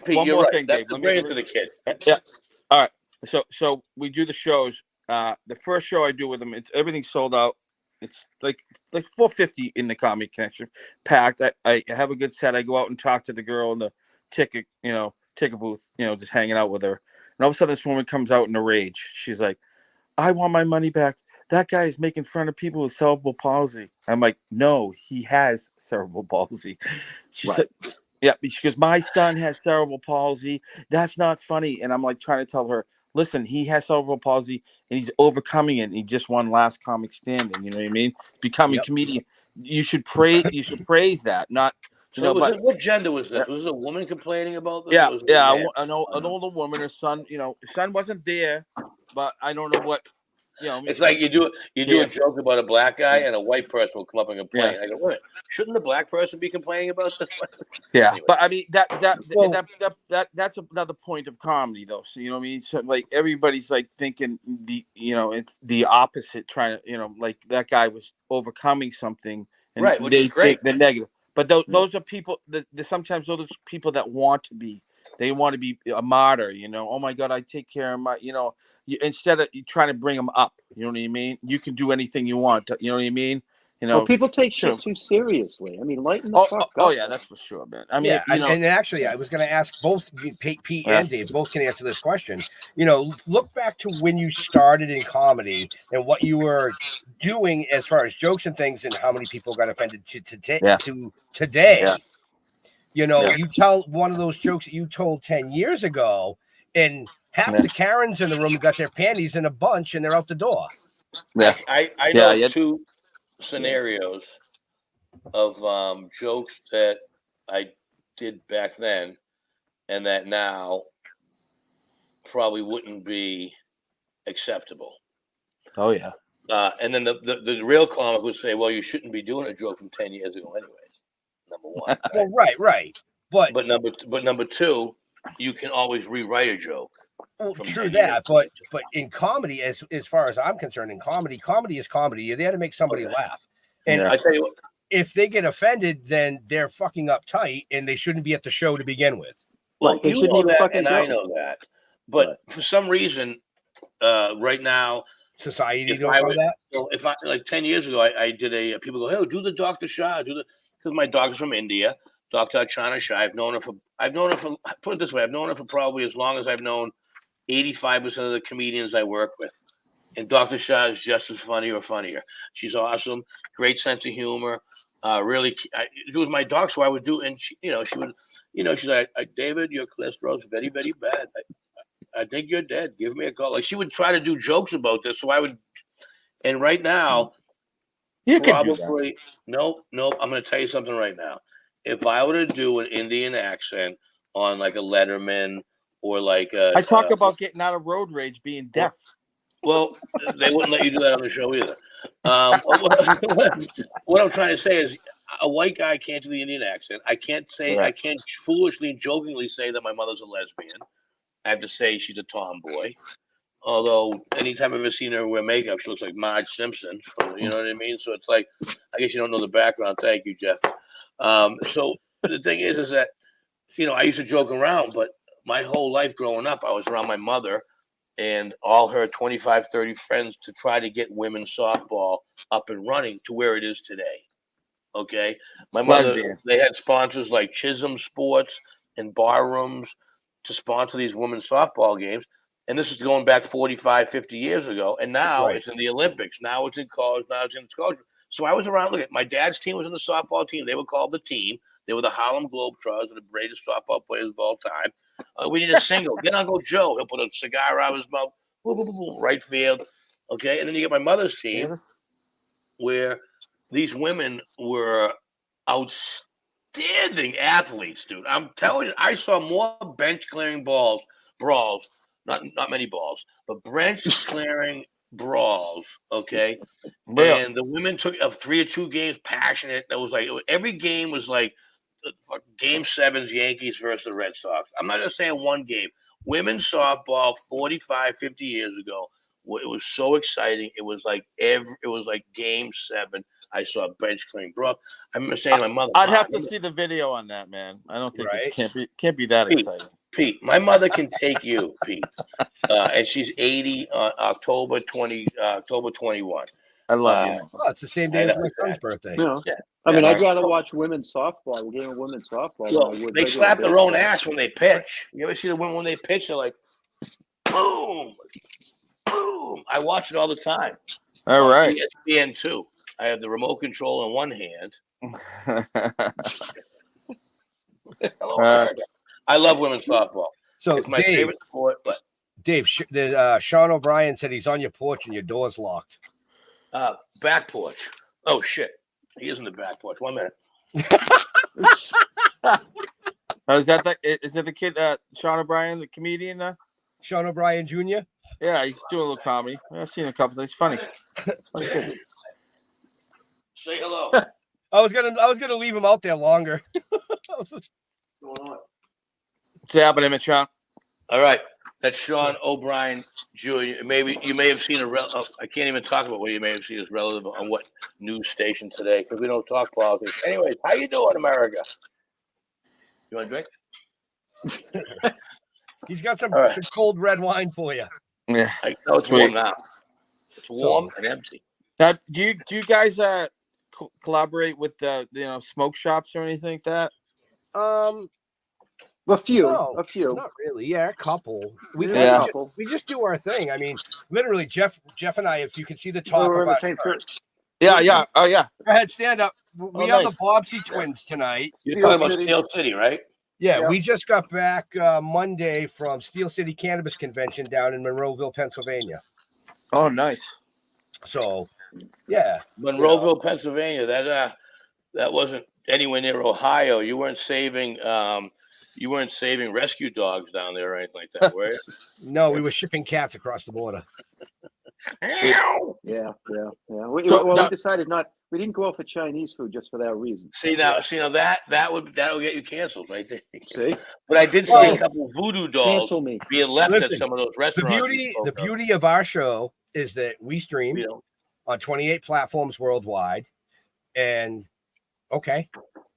D: Pete,
H: one
D: you're
H: more
D: right.
H: thing,
D: That's
H: Dave.
D: the brilliance of the kid.
H: Yeah. All right. So we do the shows. The first show I do with him, everything's sold out. It's like $450 in the Comedy Connection, packed. I have a good set. I go out and talk to the girl in the ticket booth, just hanging out with her. And all of a sudden, this woman comes out in a rage. She's like, "I want my money back. That guy is making fun of people with cerebral palsy." I'm like, "No, he has cerebral palsy." She said, "Yeah." She goes, "My son has cerebral palsy. That's not funny." And I'm like trying to tell her, "Listen, he has cerebral palsy and he's overcoming it. And he just won last comic standing. You know what I mean? Becoming comedian. You should praise. You should praise that. Not."
D: So what gender was this? Was it a woman complaining about this?
H: An older woman. Her son, son wasn't there, but I don't know what,
D: It's like you do a joke about a black guy and a white person will come up and complain. I go, wait, shouldn't the black person be complaining about this?
H: Yeah,
D: anyway.
H: But I mean that's another point of comedy, though. So you know what I mean? So like everybody's like thinking it's the opposite, trying to like that guy was overcoming something, and
D: right? Which is great.
H: The negative. But those are people that sometimes those are people that want to be a martyr, Oh my God, I take care of my, instead of trying to bring them up, you know what I mean? You can do anything you want, you know what I mean?
C: Well, people take shit too seriously. I mean, lighten the fuck up.
H: Oh yeah, that's for sure, man. I mean,
A: and actually, I was going to ask both Pete and Dave. Both can answer this question. Look back to when you started in comedy and what you were doing as far as jokes and things, and how many people got offended to today. You tell one of those jokes that you told 10 years ago, and half the Karens in the room got their panties in a bunch and they're out the door.
D: Yeah, I know two scenarios of jokes that I did back then and that now probably wouldn't be acceptable.
H: Oh yeah.
D: And then the real comic would say, "Well, you shouldn't be doing a joke from 10 years ago anyways." Number one.
A: Well, right. But
D: number two, you can always rewrite a joke.
A: Well, true that, but in comedy, as far as I'm concerned, in comedy is comedy. You're there to make somebody laugh. And
D: I tell you what,
A: if they get offended, then they're fucking uptight and they shouldn't be at the show to begin with.
D: Well, you know that, and I know that. But for some reason, right now,
A: society don't know that.
D: So if I like 10 years ago, I did people go, "Hey, do the Dr. Shah, because my dog's from India, Dr. Achana Shah. I've known her for put it this way, I've known her for probably as long as I've known 85% of the comedians I work with. And Dr. Shah is just as funny or funnier. She's awesome, great sense of humor. Really, it was my dog, so I would do, and she would, she's like, "David, your cholesterol is very, very bad. I think you're dead. Give me a call." Like she would try to do jokes about this, so I would. And right now,
H: you
D: probably no. I'm going to tell you something right now. If I were to do an Indian accent on like a Letterman or like
H: I talk about getting out of road rage, being deaf.
D: Well, they wouldn't let you do that on the show either. What I'm trying to say is, a white guy can't do the Indian accent. I can't foolishly, jokingly say that my mother's a lesbian. I have to say she's a tomboy. Although anytime I've ever seen her wear makeup, she looks like Marge Simpson. You know what I mean? So it's like, I guess you don't know the background. Thank you, Jeff. So the thing is that, I used to joke around, but my whole life growing up, I was around my mother and all her 25, 30 friends to try to get women's softball up and running to where it is today. Okay. My mother, they had sponsors like Chisholm Sports and bar rooms to sponsor these women's softball games. And this is going back 45, 50 years ago. And now it's in the Olympics. Now it's in college. Now it's in college. So I was around. Look at my dad's team was in the softball team. They were called the Team. They were the Harlem Globetrotters, the greatest softball players of all time. We need a single. Get Uncle Joe. He'll put a cigar out of his mouth. Boom, boom, boom, boom, right field. Okay. And then you get my mother's team where these women were outstanding athletes, dude. I'm telling you, I saw more bench clearing brawls, not many balls, but bench clearing brawls. Okay. And the women took 3 or 2 games passionate. That was like every game was like game 7's Yankees versus the Red Sox. I'm not just saying one game. Women's softball 45, 50 years ago. It was so exciting. It was like game 7. I saw a bench clean brawl. I remember saying to my mother,
H: I'd have to see the video on that, man. I don't think it can't be that exciting.
D: Pete, my mother can take you, Pete. And she's 80 on October 21.
H: I love you.
A: Oh, it's the same day as my son's birthday.
C: Yeah. I mean, I'd rather watch women's softball, a game of women's softball.
D: Well, they slap their own ass when they pitch. You ever see the women when they pitch? They're like, boom, boom. I watch it all the time.
H: All right.
D: ESPN 2. I have the remote control in one hand. Hello, America. I love women's softball.
A: So
D: it's my favorite sport. But
A: Dave, Sean O'Brien said he's on your porch and your door's locked.
D: Back porch. Oh shit, he is in the back porch. 1 minute.
H: Is that the kid, Sean O'Brien, the comedian?
A: Sean O'Brien Jr.
H: Yeah, he's doing a little comedy. I've seen a couple things. Funny.
D: Say hello.
A: I was gonna leave him out there longer.
D: What's going on?
H: What's happening, Sean?
D: All right, that's Sean O'Brien Jr. Maybe you may have seen I can't even talk about what you may have seen as relative on what news station today because we don't talk politics. Anyways, how you doing, America? You want a drink?
A: He's got some cold red wine for you.
H: Yeah,
D: I know it's warm now. It's warm and empty.
H: Now, do you guys collaborate with smoke shops or anything like that?
C: A few.
A: Not really. Yeah, a couple. We just do our thing. I mean, literally, Jeff and I, if you can see the top of our
H: Yeah. Oh, yeah.
A: Go ahead, stand up. We are the Bobsey twins tonight.
D: You're talking about Steel City, right?
A: Yeah, we just got back Monday from Steel City Cannabis Convention down in Monroeville, Pennsylvania.
H: Oh, nice.
A: So, yeah.
D: Monroeville, Pennsylvania. That wasn't anywhere near Ohio. You weren't saving rescue dogs down there or anything like that, were you?
A: No, we were shipping cats across the border.
C: Yeah. We decided we didn't go out for Chinese food just for that reason.
D: See now that'll get you canceled right there.
C: See?
D: But I did see a couple of voodoo dolls being left at some of those restaurants.
A: The beauty of our show is that we stream on 28 platforms worldwide. And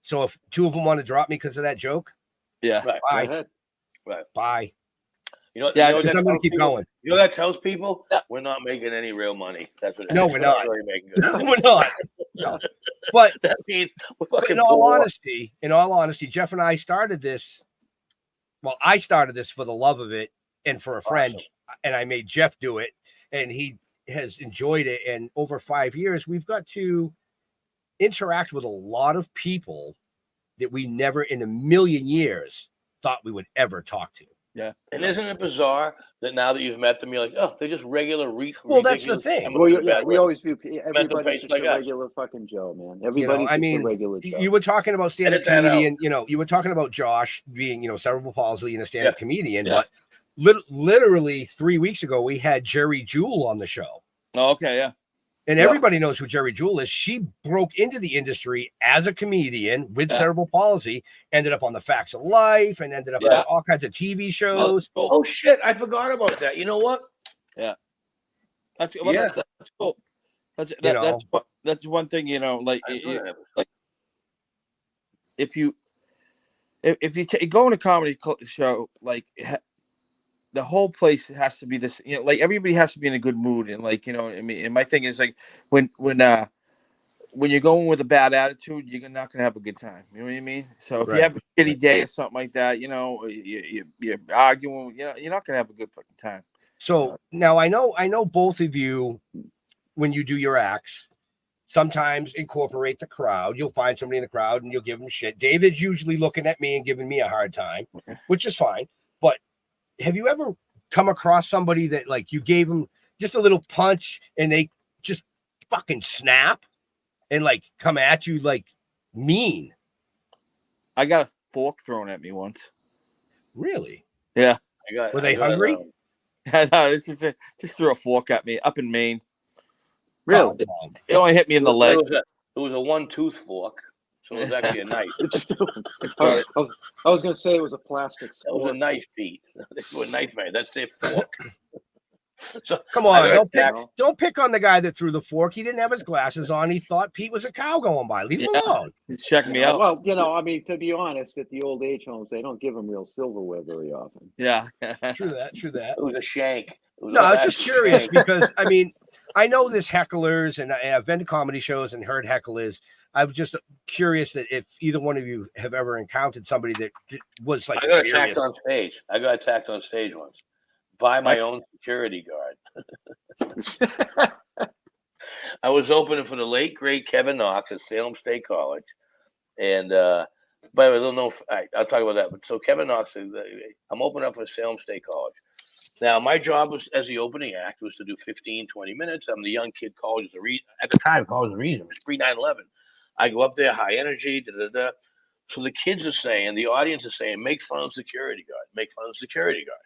A: so if 2 of them want to drop me because of that joke,
D: right.
A: Bye.
D: You know,
A: I'm going to keep going.
D: You know that tells people we're not making any real money. That's what it is.
A: No, we're not.
D: No,
A: we're not. No. But
D: that means we're fucking
A: in all honesty, Jeff and I started this. Well, I started this for the love of it and for a friend, and I made Jeff do it, and he has enjoyed it. And over 5 years, we've got to interact with a lot of people that we never in a million years thought we would ever talk to.
H: Yeah.
D: And isn't it bizarre that now that you've met them, you're like, oh, they're just regular
A: Well, that's the thing.
C: Well, we always view everybody's just a regular fucking Joe, man. Everybody's just a regular Joe.
A: You were talking about stand-up comedian, you were talking about Josh being, cerebral palsy and a stand-up comedian, but literally 3 weeks ago, we had Jerry Jewell on the show.
H: Oh, okay, yeah.
A: And everybody knows who Jerry Jewell is. She broke into the industry as a comedian with cerebral palsy, ended up on The Facts of Life, and ended up on all kinds of TV shows.
D: Oh, shit. I forgot about that. You know what?
H: That's
A: Yeah.
H: that's cool. That's one thing, like like if you go in a comedy show, like the whole place has to be this, like everybody has to be in a good mood, and like I mean, and my thing is like when you're going with a bad attitude, you're not gonna have a good time. You know what I mean? So if you have a shitty day or something like that, you're arguing, you're not gonna have a good fucking time.
A: So now I know both of you, when you do your acts, sometimes incorporate the crowd. You'll find somebody in the crowd and you'll give them shit. David's usually looking at me and giving me a hard time, which is fine. But have you ever come across somebody that like you gave them just a little punch and they just fucking snap and like come at you like mean?
H: I got a fork thrown at me once.
A: Really?
H: Yeah.
A: Were they hungry?
H: No, it's just threw a fork at me up in Maine.
C: Really?
H: It only hit me in the leg.
D: It was a 1-tooth fork, so it was actually a knife.
C: I was going to say it was a plastic.
D: That was a knife, Pete. That's a knife, man. That's a fork. So
A: come on, don't pick on the guy that threw the fork. He didn't have his glasses on. He thought Pete was a cow going by. Leave him alone.
H: He's checking me out.
C: Well, I mean, to be honest, at the old age homes, they don't give them real silverware very often.
H: Yeah.
A: True that.
D: It was a shank.
A: No, I was just curious because I mean, I know there's hecklers, and I've been to comedy shows and heard hecklers. I'm just curious that if either one of you have ever encountered somebody that was like
D: I got attacked on stage. I got attacked on stage once by my own security guard. I was opening for the late great Kevin Knox at Salem State College, and by the way, I'll talk about that. But so Kevin Knox, I'm opening up for Salem State College. Now, my job was as the opening act was to do 15, 20 minutes. I'm the young kid. College at the time. College of Reason. It was pre 9/11. I go up there, high energy. So the kids are saying, the audience is saying, make fun of security guard. Make fun of security guard.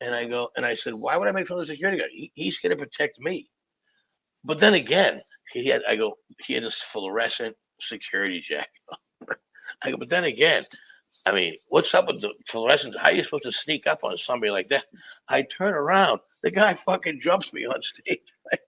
D: And I go, and I said, why would I make fun of the security guard? He's going to protect me. But then again, he had this fluorescent security jacket. I go, but then again, I mean, what's up with the fluorescent? How are you supposed to sneak up on somebody like that? I turn around, the guy fucking jumps me on stage. Right?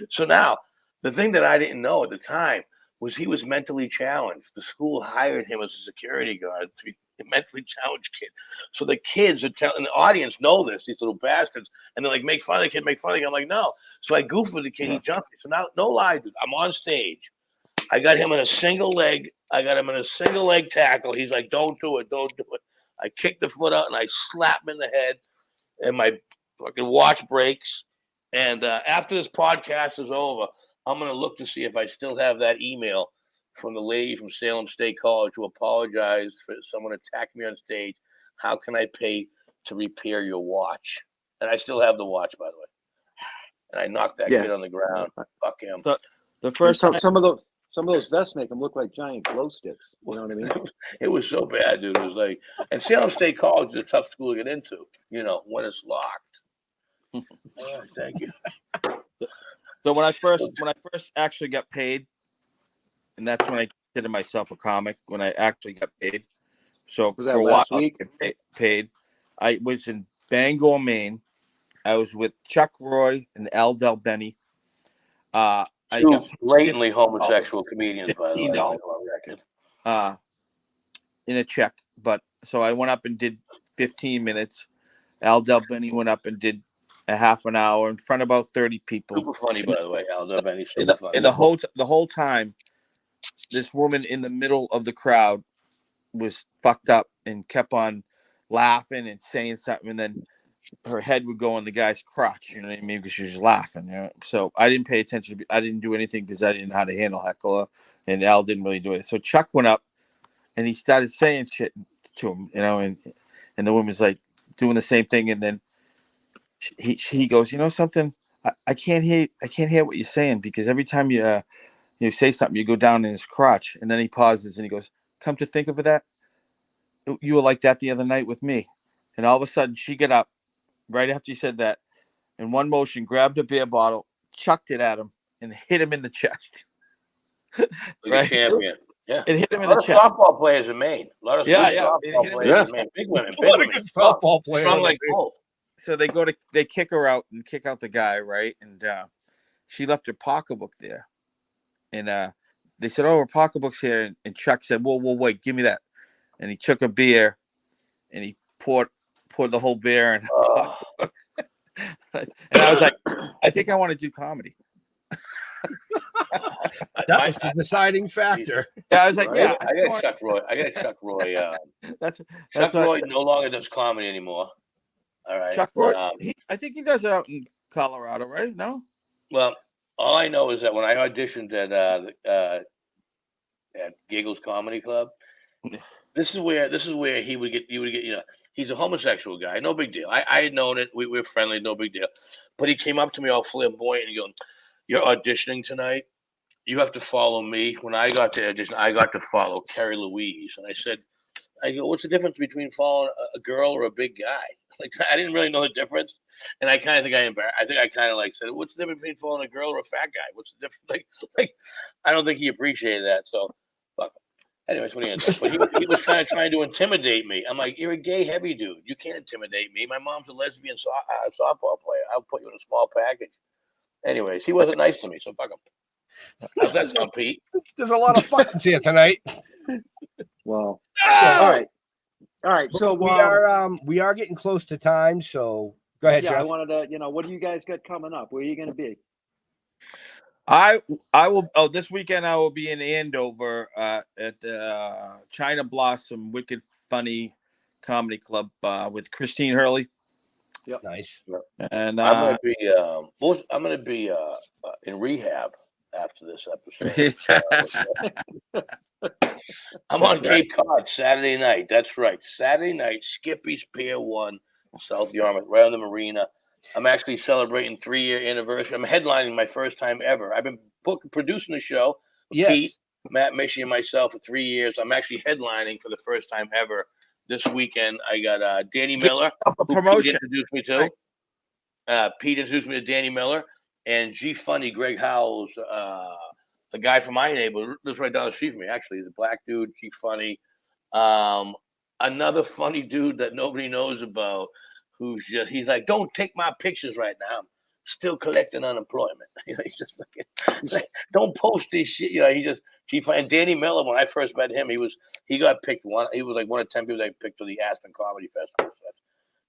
D: So now, the thing that I didn't know at the time was he was mentally challenged. The school hired him as a security guard to be a mentally challenged kid. So the kids are telling the audience know this, these little bastards, and they're like, make fun of the kid, make fun of the kid. I'm like, no. So I goof with the kid, he jumped me. So now, no lie, dude, I'm on stage. I got him in a single leg. Tackle. He's like, don't do it. I kick the foot out and I slap him in the head, and my fucking watch breaks. And after this podcast is over, I'm going to look to see if I still have that email from the lady from Salem State College who apologized for someone attacking me on stage. How can I pay to repair your watch? And I still have the watch, by the way. And I knocked that kid on the ground. Fuck him.
C: The first time, some of those vests make them look like giant glow sticks. You know what I mean?
D: It was so bad, dude. It was like, and Salem State College is a tough school to get into, when it's locked. Thank you.
H: So when I first actually got paid, and that's when I considered myself a comic, when I actually got paid. So
C: was that
H: for a
C: last
H: while,
C: week?
H: Paid. I was in Bangor, Maine. I was with Chuck Roy and Al Del Benny. I
D: got blatantly homosexual comedians, by the way, on record.
H: In a check. But so I went up and did 15 minutes. Al Del Benny went up and did a half an hour in front of about 30 people.
D: Super funny, by the way, Al Del Benny. Super funny.
H: And the whole time, this woman in the middle of the crowd was fucked up and kept on laughing and saying something, and then her head would go on the guy's crotch, you know what I mean? Because she was laughing. So I didn't pay attention. I didn't do anything because I didn't know how to handle heckler, and Al didn't really do it. So Chuck went up and he started saying shit to him, and the woman's like doing the same thing, and then he goes, something, I can't hear what you're saying, because every time you say something, you go down in his crotch. And then he pauses and he goes, come to think of that, you were like that the other night with me. And all of a sudden she got up right after he said that, in one motion, grabbed a beer bottle, chucked it at him, and hit him in the chest.
D: Like a champion. Yeah.
H: It hit him in the chest.
D: Softball players in Maine. A lot of softball players in Maine. Big women.
A: Softball players.
D: Strong like gold.
H: So they kick her out and kick out the guy, right? And she left her pocketbook there, and they said, "Oh, her pocketbook's here." And Chuck said, "Whoa, wait, give me that." And he took a beer, and he poured the whole beer in her pocketbook. And I was like, I think I want to do comedy.
A: That was the deciding factor.
H: Yeah, I was like,
C: Right?
H: yeah,
D: I got Chuck Roy.
H: that's
D: Chuck
H: what-
D: Roy no longer does comedy anymore. All right.
H: Chuck Roy. I think he does it out in Colorado, right? No.
D: Well, all I know is that when I auditioned at Giggles Comedy Club, this is where you would get, he's a homosexual guy, no big deal. I had known it. We were friendly, no big deal. But he came up to me all flamboyant and going, "You're auditioning tonight. You have to follow me." When I got to audition, I got to follow Carrie Louise. And I go, "What's the difference between following a girl or a big guy?" Like, I didn't really know the difference. And I kind of think I think I kind of like said, "What's the difference between following a girl or a fat guy? What's the difference?" Like I don't think he appreciated that. So, fuck him. Anyways, what are you gonna do? But he was kind of trying to intimidate me. I'm like, "You're a gay heavy dude. You can't intimidate me. My mom's a lesbian softball player. I'll put you in a small package." Anyways, he wasn't nice to me, so fuck him. How's that sound, Pete?
A: There's a lot of fucks here tonight.
C: Well,
D: Ah!
C: all right. So
A: We are getting close to time, so go ahead,
C: yeah,
A: Jeff.
C: I wanted to, what do you guys got coming up? Where are you going to be?
H: I will. Oh, this weekend I will be in Andover at the China Blossom Wicked Funny Comedy Club with Christine Hurley.
C: Yep.
A: Nice.
H: And
D: I'm gonna be in rehab after this episode. I'm on Cape Cod Saturday night. That's right, Saturday night. Skippy's Pier 1, South Yarmouth, right on the marina. I'm actually celebrating 3-year anniversary. I'm headlining my first time ever. I've been producing the show.
A: Yes.
D: Pete, Matt, Mishy, and myself for 3 years. I'm actually headlining for the first time ever this weekend. I got Danny Miller,
H: a promotion.
D: Pete introduced me to. Pete introduced me to Danny Miller and G Funny Greg Howells, the guy from my neighborhood, lives right down the street from me. Actually, he's a black dude. G Funny, another funny dude that nobody knows about. He's like, "Don't take my pictures right now. I'm still collecting unemployment." He's just like, "Don't post this shit." He find Danny Miller. When I first met him, he got picked one. He was like one of 10 people they picked for the Aspen Comedy Festival. So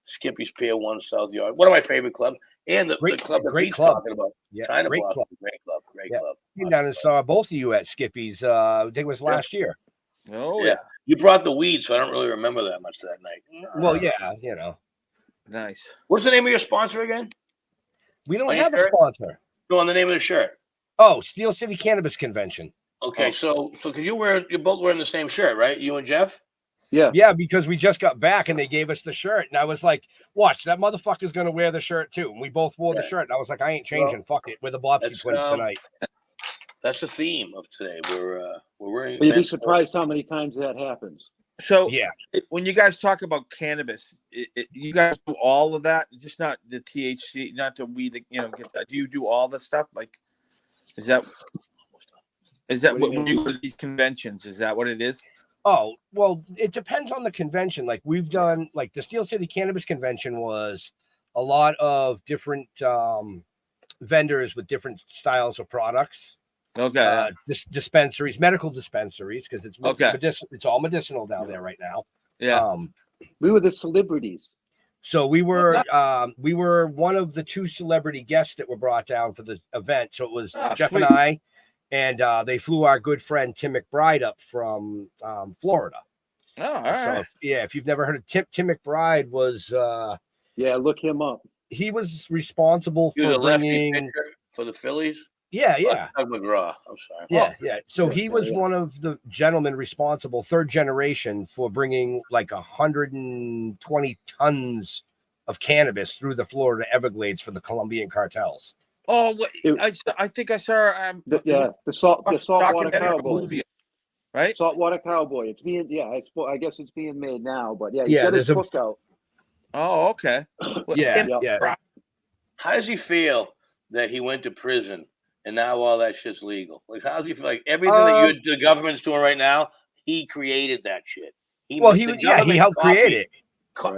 D: Skippy's Pier 1, South Yard. One of my favorite clubs, and the club that Pete's talking about.
A: Yeah,
D: China
A: great
D: Blossom,
A: club.
D: Great
A: Yeah.
D: club.
A: Came down and saw both of you at Skippy's. I think it was last year.
H: Oh
D: Yeah. You brought the weed, so I don't really remember that much that night.
A: Well, yeah,
H: nice.
D: What's the name of your sponsor again?
A: we don't
D: On your
A: have a
D: shirt?
A: sponsor.
D: Go on the name of the shirt.
A: Oh, Steel City Cannabis Convention.
D: Okay, so because you're both wearing the same shirt, right? You and Jeff.
C: Yeah.
A: Yeah, because we just got back and they gave us the shirt, and I was like, "Watch, that motherfucker's gonna wear the shirt too." And we both wore the shirt, and I was like, "I ain't changing. Fuck it, we're the Bobsey
D: That's,
A: twins tonight."
D: That's the theme of today. We're wearing.
C: But you'd be surprised how many times that happens.
H: So
A: Yeah,
H: when you guys talk about cannabis, you guys do all of that, just not the THC, not the weed that get that. Do you do all the stuff? Like, is that what when you go to these conventions? Is that what it is?
A: Oh, well, it depends on the convention. Like we've done, like the Steel City Cannabis Convention was a lot of different vendors with different styles of products.
H: Okay.
A: Dispensaries, medical dispensaries, because it's
H: Okay.
A: It's all medicinal down there right now.
H: Yeah.
C: We were the celebrities.
A: So we were one of the 2 celebrity guests that were brought down for the event. So it was Jeff
H: sweet.
A: and I, and they flew our good friend Tim McBride up from Florida.
H: Oh, all right.
A: So if you've never heard of Tim McBride was
C: Look him up.
A: he was responsible
D: You're the
A: for
D: lefty
A: bringing
D: pitcher for the Phillies.
A: yeah.
D: Doug McGraw. I'm sorry.
A: Yeah. So he was one of the gentlemen responsible, 3rd generation, for bringing like 120 tons of cannabis through the Florida Everglades for the Colombian cartels.
H: Oh, I think I saw
C: The saltwater
H: documentary
C: cowboy.
H: movie, right?
C: Saltwater cowboy. It's being I guess it's being made now, but he's
A: Yeah,
C: got his
A: there's a-
C: book out.
H: Oh, okay.
A: Yeah.
D: How does he feel that he went to prison and now all that shit's legal? Like, how does he feel? Like everything that the government's doing right now, he created that shit. He helped create it.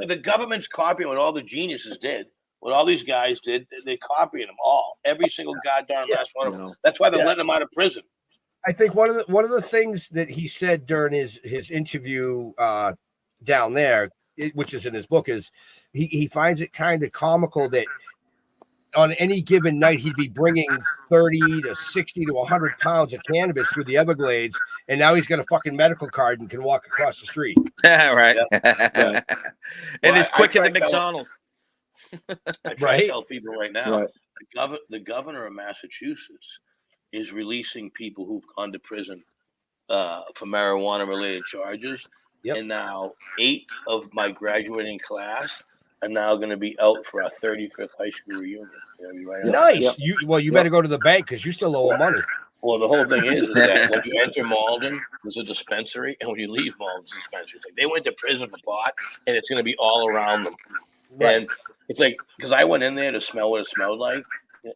D: the government's copying what all the geniuses did. What all these guys did, they're copying them all. Every single goddamn last one of them. That's why they're letting them out of prison.
A: I think one of the things that he said during his interview down there, which is in his book, is he finds it kind of comical that on any given night he'd be bringing 30 to 60 to 100 pounds of cannabis through the Everglades, and now he's got a fucking medical card and can walk across the street.
H: Yeah, right. And it's quicker than McDonald's.
D: I try to tell people right now, the governor of Massachusetts is releasing people who've gone to prison for marijuana-related charges. Yep. And now 8 of my graduating class are now going to be out for our 35th high school reunion.
A: Nice. Yep. You better go to the bank because you still owe money.
D: Well, the whole thing is that when you enter Malden, there's a dispensary, and when you leave Malden, there's a dispensary. It's like they went to prison for pot, and it's going to be all around them. Right. And it's like, because I went in there to smell what it smelled like,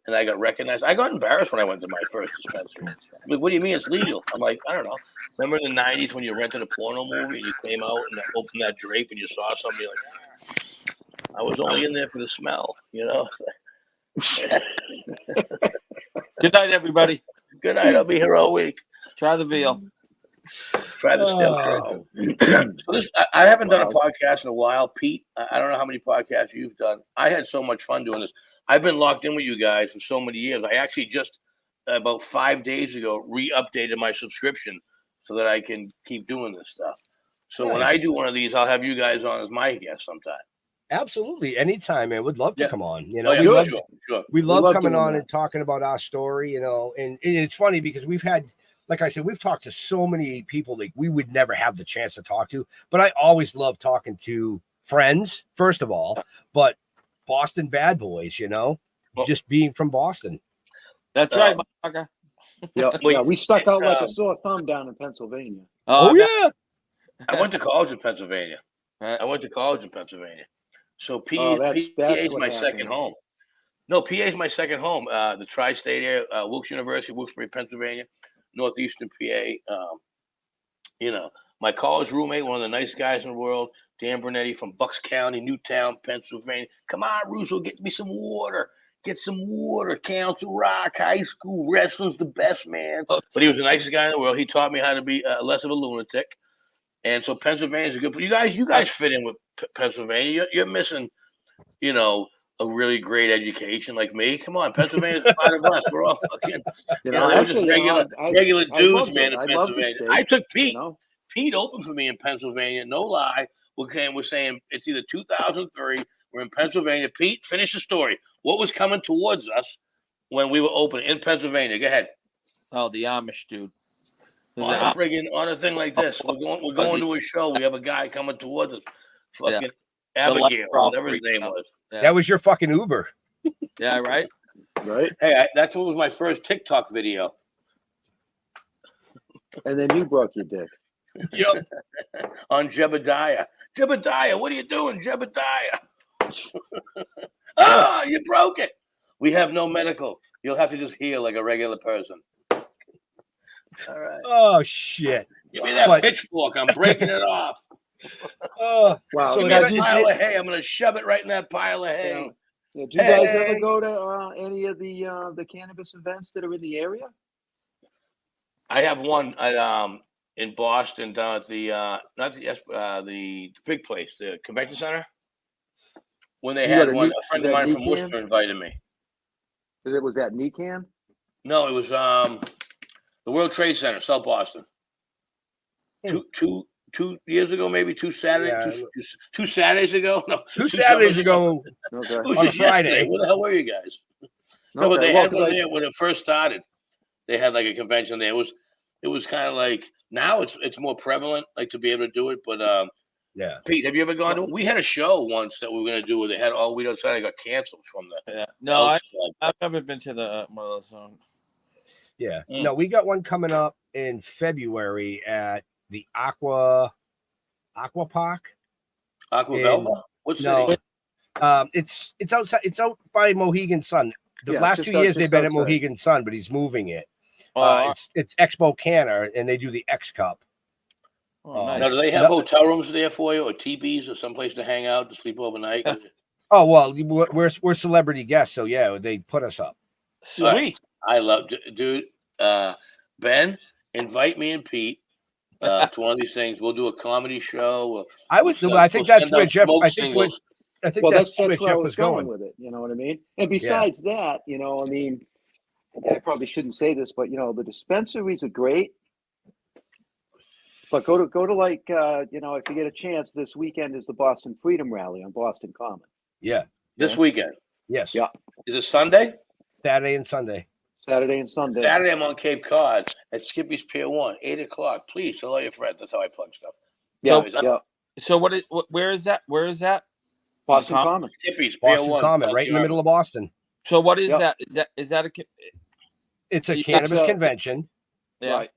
D: and I got recognized. I got embarrassed when I went to my first dispensary. Like, what do you mean it's legal? I'm like, I don't know. Remember in the 90s when you rented a porno movie and you came out and opened that drape and you saw somebody like, I was only in there for the smell, you know?
H: Good night, everybody.
D: Good night. I'll be here all week.
H: Try the veal.
D: Try the stale. So I haven't done a podcast in a while. Pete, I don't know how many podcasts you've done. I had so much fun doing this. I've been locked in with you guys for so many years. I actually just about 5 days ago re-updated my subscription so that I can keep doing this stuff. So when I do one of these, I'll have you guys on as my guest sometime.
A: Absolutely. Anytime, man. Would love to come on. You know,
D: we
A: love coming on and talking about our story, you know, and it's funny because we've had, like I said, we've talked to so many people like we would never have the chance to talk to, but I always love talking to friends, first of all, but Boston bad boys, you know, just being from Boston.
H: That's right, motherfucker.
C: Yeah, we stuck out like a sore thumb down in Pennsylvania.
A: Oh yeah.
D: I went to college in Pennsylvania. So PA is my second home. No, PA is my second home. The tri-state area, Wilkes University, Wilkes-Barre, Pennsylvania, northeastern PA. You know, my college roommate, one of the nice guys in the world, Dan Brunetti from Bucks County, Newtown, Pennsylvania. Come on, Russo, get me some water. Get some water. Council Rock High School. Wrestling's the best, man. But he was the nicest guy in the world. He taught me how to be less of a lunatic. And so Pennsylvania's a good. But you guys fit in with Pennsylvania. You're missing, you know, a really great education like me. Come on, Pennsylvania's part of us. We're all fucking, actually, regular dudes, man. In Pennsylvania, I took Pete. You know? Pete opened for me in Pennsylvania. No lie. We're saying it's either 2003. We're in Pennsylvania. Pete, finish the story. What was coming towards us when we were opening in Pennsylvania? Go ahead.
H: Oh, the Amish dude.
D: On a thing like this, we're going to a show. We have a guy coming towards us. Fucking Abigail, whatever his name was.
A: Yeah. That was your fucking Uber.
H: Yeah, right.
C: Right.
D: Hey, that's what was my first TikTok video.
C: And then you broke your dick.
D: Yep. On Jebediah. Jebediah, what are you doing, Jebediah? You broke it. We have no medical. You'll have to just heal like a regular person. All right.
A: Oh shit!
D: Give me that pitchfork. I'm breaking it off.
C: Wow.
D: So give me that pile of hay. I'm gonna shove it right in that pile of hay.
C: Yeah. Do you guys ever go to any of the cannabis events that are in the area?
D: I have one in Boston down at the big place, the convention center. When they had one, a friend of mine from Worcester invited me.
C: Was that NECAN?
D: No, it was the World Trade Center, South Boston. 2 years ago, maybe 2 Saturdays.
A: Yeah.
D: Two Saturdays ago. No,
A: 2 Saturdays ago.
D: Okay. It was just Friday. Where the hell were you guys? No, but they had one there when it first started. They had like a convention there. It was kind of like now it's more prevalent, like to be able to do it. But
A: yeah,
D: Pete, have you ever gone to? We had a show once that we were going to do where they had all weed outside. It got canceled from the.
H: Yeah. No, I've never been to the one of those.
A: Yeah. No, we got one coming up in February at the Aqua Park.
D: Aquavelva? What city?
A: No, it's outside. It's out by Mohegan Sun. The last 2 years they've been at Mohegan Sun, but he's moving it. It's Expo Canner, and they do the X Cup.
H: Oh, nice.
D: Now, do they have hotel rooms there for you, or teepees, or someplace to hang out to sleep overnight?
A: Oh well, we're celebrity guests, so yeah, they put us up.
H: Sweet.
D: I love, dude. Ben, invite me and Pete to one of these things. We'll do a comedy show.
A: I think that's where Jeff. I think
C: Well,
A: that's
C: that's
A: where
C: where I
A: Jeff
C: was going with it. You know what I mean? And besides that, you know, I mean, I probably shouldn't say this, but you know, the dispensaries are great. But go to like you know, if you get a chance, this weekend is the Boston Freedom Rally on Boston Common.
A: Yeah.
D: This weekend.
A: Yes.
C: Yeah.
D: Is it Sunday?
A: Saturday and Sunday.
C: Saturday and Sunday.
D: Saturday, I'm on Cape Cod at Skippy's Pier 1, 8 o'clock. Please tell all your friends. That's how I plug stuff.
C: Yeah,
H: So,
C: yeah.
H: So where is that? Where is that?
C: Boston Common.
D: Skippy's Pier
A: Boston
D: 1.
A: Common, right in the middle of Boston.
H: So what is
C: Yep.
H: that? Is that a?
A: It's a
H: That's
A: cannabis
C: a-
A: convention.
H: Yeah.
C: Right.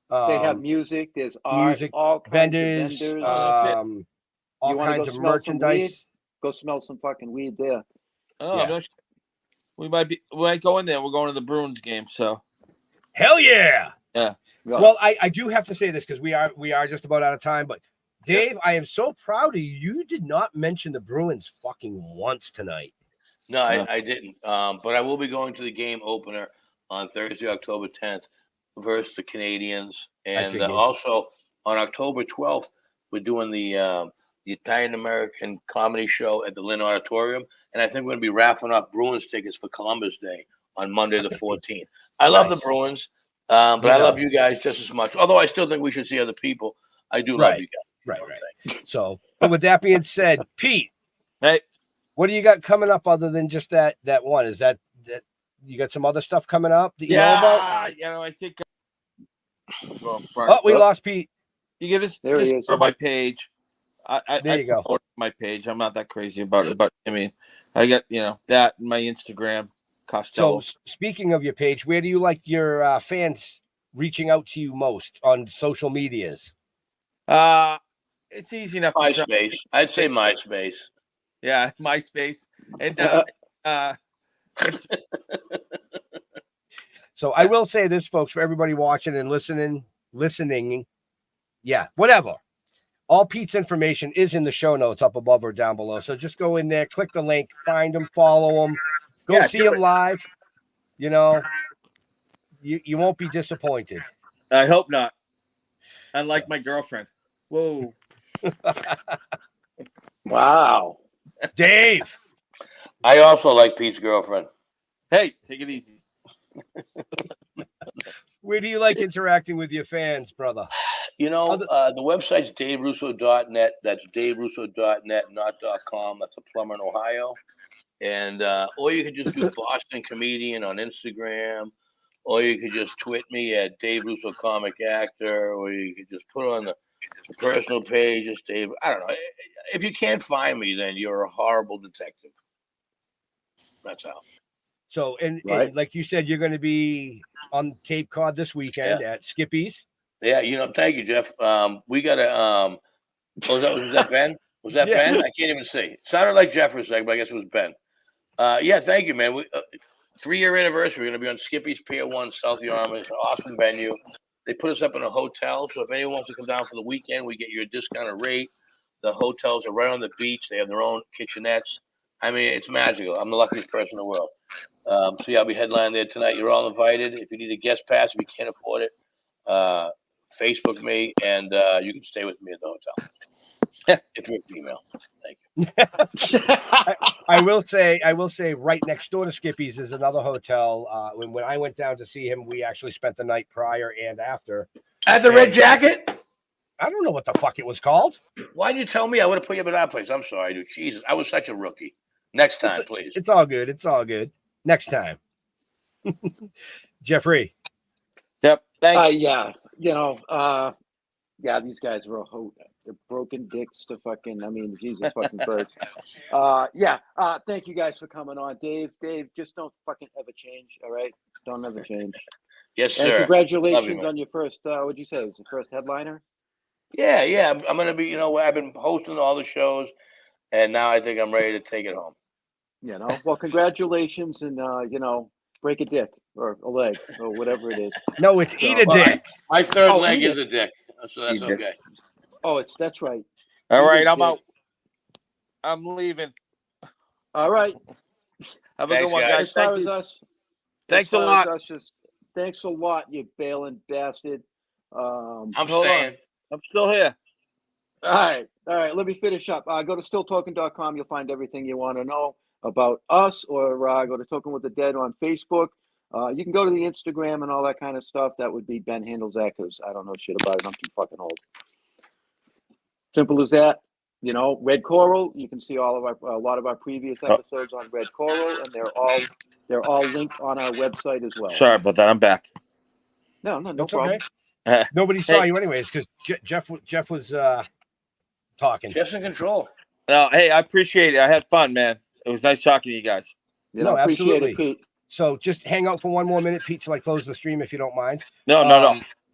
C: They have music. There's art,
A: music,
C: all kinds
A: vendors,
C: of vendors.
A: all
C: You wanna
A: kinds
C: go
A: of
C: smell some
A: merchandise.
C: Go smell some fucking weed there.
H: Oh,
A: Yeah.
H: no, we might go in there. We're going to the Bruins game, so
A: Hell yeah!
H: Yeah.
A: Well, I do have to say this because we are just about out of time. But Dave, I am so proud of you. You did not mention the Bruins fucking once tonight.
D: No, I didn't. But I will be going to the game opener on Thursday, October 10th versus the Canadians. And
A: figured.
D: also on October 12th, we're doing the Italian American comedy show at the Lynn Auditorium. And I think we're going to be wrapping up Bruins tickets for Columbus Day on Monday the 14th. I love the Bruins, but I love you guys just as much. Although I still think we should see other people. I do love you guys.
A: Right. So, but with that being said, Pete,
H: hey,
A: what do you got coming up other than just that one? Is that you got some other stuff coming up that you know about?
H: You know, I think.
A: Oh, we lost Pete.
H: You get this
C: There he is.
H: on my page.
A: There you go.
H: My page. I'm not that crazy about it, but I mean, I got that in my Instagram. Costello.
A: So, speaking of your page, where do you like your fans reaching out to you most on social medias?
H: It's easy enough.
D: MySpace. I'd say MySpace.
H: Yeah, MySpace. And
A: So I will say this, folks, for everybody watching and listening, yeah, whatever. All Pete's information is in the show notes up above or down below. So just go in there, click the link, find him, follow him, go see him live. You know, you won't be disappointed.
H: I hope not. Unlike my girlfriend. Whoa.
C: Wow.
A: Dave.
D: I also like Pete's girlfriend.
H: Hey, take it easy.
A: Where do you like interacting with your fans, brother?
D: You know, the website's daverusso.net. That's daverusso.net, not .com. That's a plumber in Ohio. And or you can just do Boston Comedian on Instagram, or you could just tweet me at Dave Russo Comic Actor, or you could just put it on the personal page. Just Dave. I don't know. If you can't find me, then you're a horrible detective. That's how.
A: So, and like you said, you're going to be on Cape Cod this weekend at Skippy's.
D: Yeah, thank you, Jeff. We got a. Was that Ben? Was that Ben? I can't even see. It sounded like Jeff for a second, but I guess it was Ben. Yeah, thank you, man. 3-year anniversary. We're going to be on Skippy's Pier 1, South Yarmouth. It's an awesome venue. They put us up in a hotel, so if anyone wants to come down for the weekend, we get you a discounted rate. The hotels are right on the beach. They have their own kitchenettes. I mean, it's magical. I'm the luckiest person in the world. So yeah, I'll be headlining there tonight. You're all invited. If you need a guest pass, if you can't afford it, Facebook me, and you can stay with me at the hotel. If you're a female. Thank you.
A: I will say right next door to Skippy's is another hotel. When I went down to see him, we actually spent the night prior and after.
D: At the Red Jacket?
A: I don't know what the fuck it was called.
D: Why'd you tell me? I would have put you up at that place. I'm sorry, dude. Jesus, I was such a rookie. Next time, please.
A: It's all good. It's all good. Next time. Jeffrey.
H: Yep. Thanks.
C: Yeah. These guys are they're broken dicks to fucking, I mean, Jesus fucking Christ. Thank you guys for coming on. Dave, just don't fucking ever change, all right? Don't ever change.
D: Yes,
C: and
D: sir.
C: Congratulations on your first, what'd you say? It was the first headliner?
D: Yeah. I'm going to be, I've been hosting all the shows, and now I think I'm ready to take it home.
C: Well, congratulations, and, break a dick or a leg or whatever it is.
A: No, it's eat a dick.
D: My third leg is a dick, so that's okay.
C: Oh, that's right.
H: All
C: You
H: right,
C: did,
H: I'm
C: Dave.
H: out. I'm leaving.
C: All right.
H: Have a
D: Thanks,
H: good one,
D: guys.
H: guys.
C: As far
H: Thank
C: as
H: you.
C: us,
H: Thanks
C: as
H: a
C: far
H: lot.
C: as us, just thanks a lot, you bailing bastard.
D: I'm
H: Hold
D: staying.
H: on. I'm still here.
C: All right. Let me finish up. Go to stilltoken.com. You'll find everything you want to know about us, or go to Token with the Dead on Facebook. You can go to the Instagram and all that kind of stuff. That would be Ben handles that because I don't know shit about it. I'm too fucking old. Simple as that. You know, Red Coral. You can see a lot of our previous episodes on Red Coral, and they're all linked on our website as well.
H: Sorry about that. I'm back.
C: No
A: That's
C: problem.
A: okay. Nobody saw
H: Hey.
A: you anyways because Jeff was talking.
D: Jeff's in control.
H: No, hey, I appreciate it. I had fun, man. It was nice talking to you guys.
C: You know,
A: No,
C: appreciate
A: absolutely.
C: it, Pete.
A: So just hang out for one more minute, Pete, till I close the stream, if you don't mind.
H: No.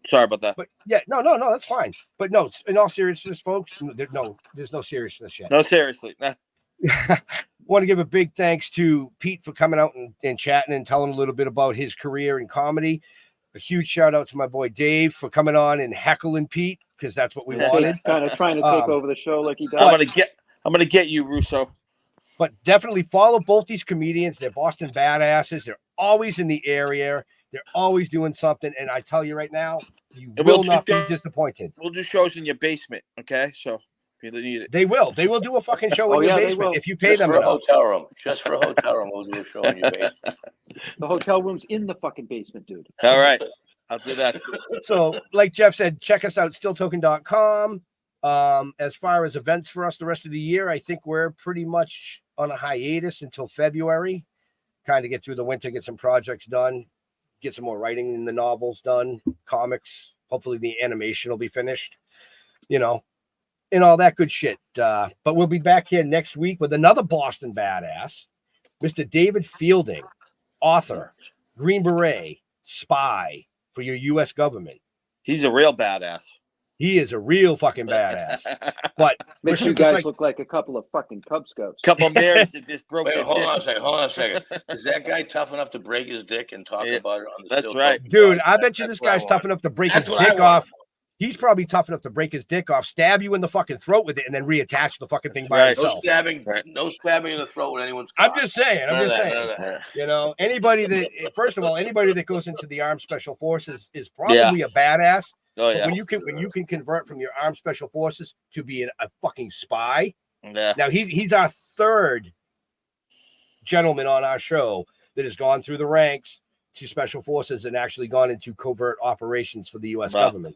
H: Sorry about that.
A: But yeah, no, that's fine. But no, in all seriousness, folks, there's no seriousness yet.
H: No, seriously. Nah.
A: Want to give a big thanks to Pete for coming out and chatting and telling a little bit about his career in comedy. A huge shout out to my boy Dave for coming on and heckling Pete because that's what we wanted.
C: Kind of trying to take over the show like he does.
H: I'm gonna get you, Russo.
A: But definitely follow both these comedians. They're Boston badasses. They're always in the area. They're always doing something. And I tell you right now, you will not be disappointed.
H: We'll do shows in your basement, okay? So if you need it.
A: They will do a fucking show in your basement if you pay
D: Just
A: them
D: for a
A: enough.
D: hotel room. Just for a hotel room, we'll do a show in your basement.
C: The hotel room's in the fucking basement, dude.
H: All right. I'll do that.
A: So, like Jeff said, check us out, stilltoken.com. As far as events for us the rest of the year, I think we're pretty much on a hiatus until February. Kind of get through the winter, get some projects done, get some more writing in the novels done, comics. Hopefully the animation will be finished, and all that good shit. But we'll be back here next week with another Boston badass, Mr. David Fielding, author, Green Beret, spy for your U.S. government.
H: He's a real badass.
A: He is a real fucking badass. But
C: makes you guys look like a couple of fucking Cub Scouts.
H: Couple of marrieds that just broke.
D: Wait, hold on a second. Is that guy tough enough to break his dick and talk about it on the
H: That's
D: Still
H: right.
D: Token
A: Dude,
D: podcast?
A: I bet you this guy's tough enough to break his
D: That's what I
A: dick
D: want.
A: off. He's probably tough enough to break his dick off, stab you in the fucking throat with it, and then reattach the fucking thing by
H: right.
A: himself.
D: No stabbing in the throat with anyone's
A: I'm
D: cock.
A: just saying. Anybody that goes into the armed special forces is probably a badass.
H: Oh
A: But
H: yeah.
A: when you can convert from your armed special forces to being a fucking spy.
H: Yeah.
A: Now he's our third gentleman on our show that has gone through the ranks to special forces and actually gone into covert operations for the U.S. government.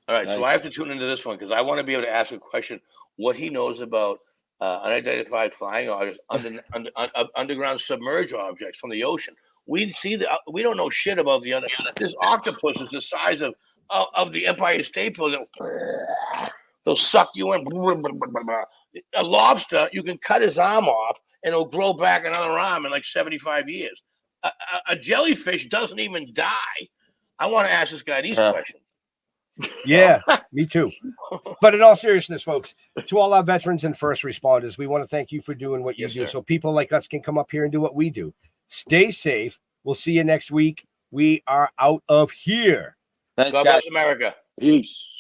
D: All right, so I have to tune into this one because I want to be able to ask a question: what he knows about unidentified flying objects, underground submerged objects from the ocean. We don't know shit about the other. This octopus is the size of the Empire State Building. They'll suck you in. A lobster, you can cut his arm off and it'll grow back another arm in like 75 years. A jellyfish doesn't even die. I want to ask this guy these questions.
A: Yeah, me too. But in all seriousness, folks, to all our veterans and first responders, we want to thank you for doing what you do, so people like us can come up here and do what we do. Stay safe. We'll see you next week. We are out of here.
D: God bless America.
C: Peace.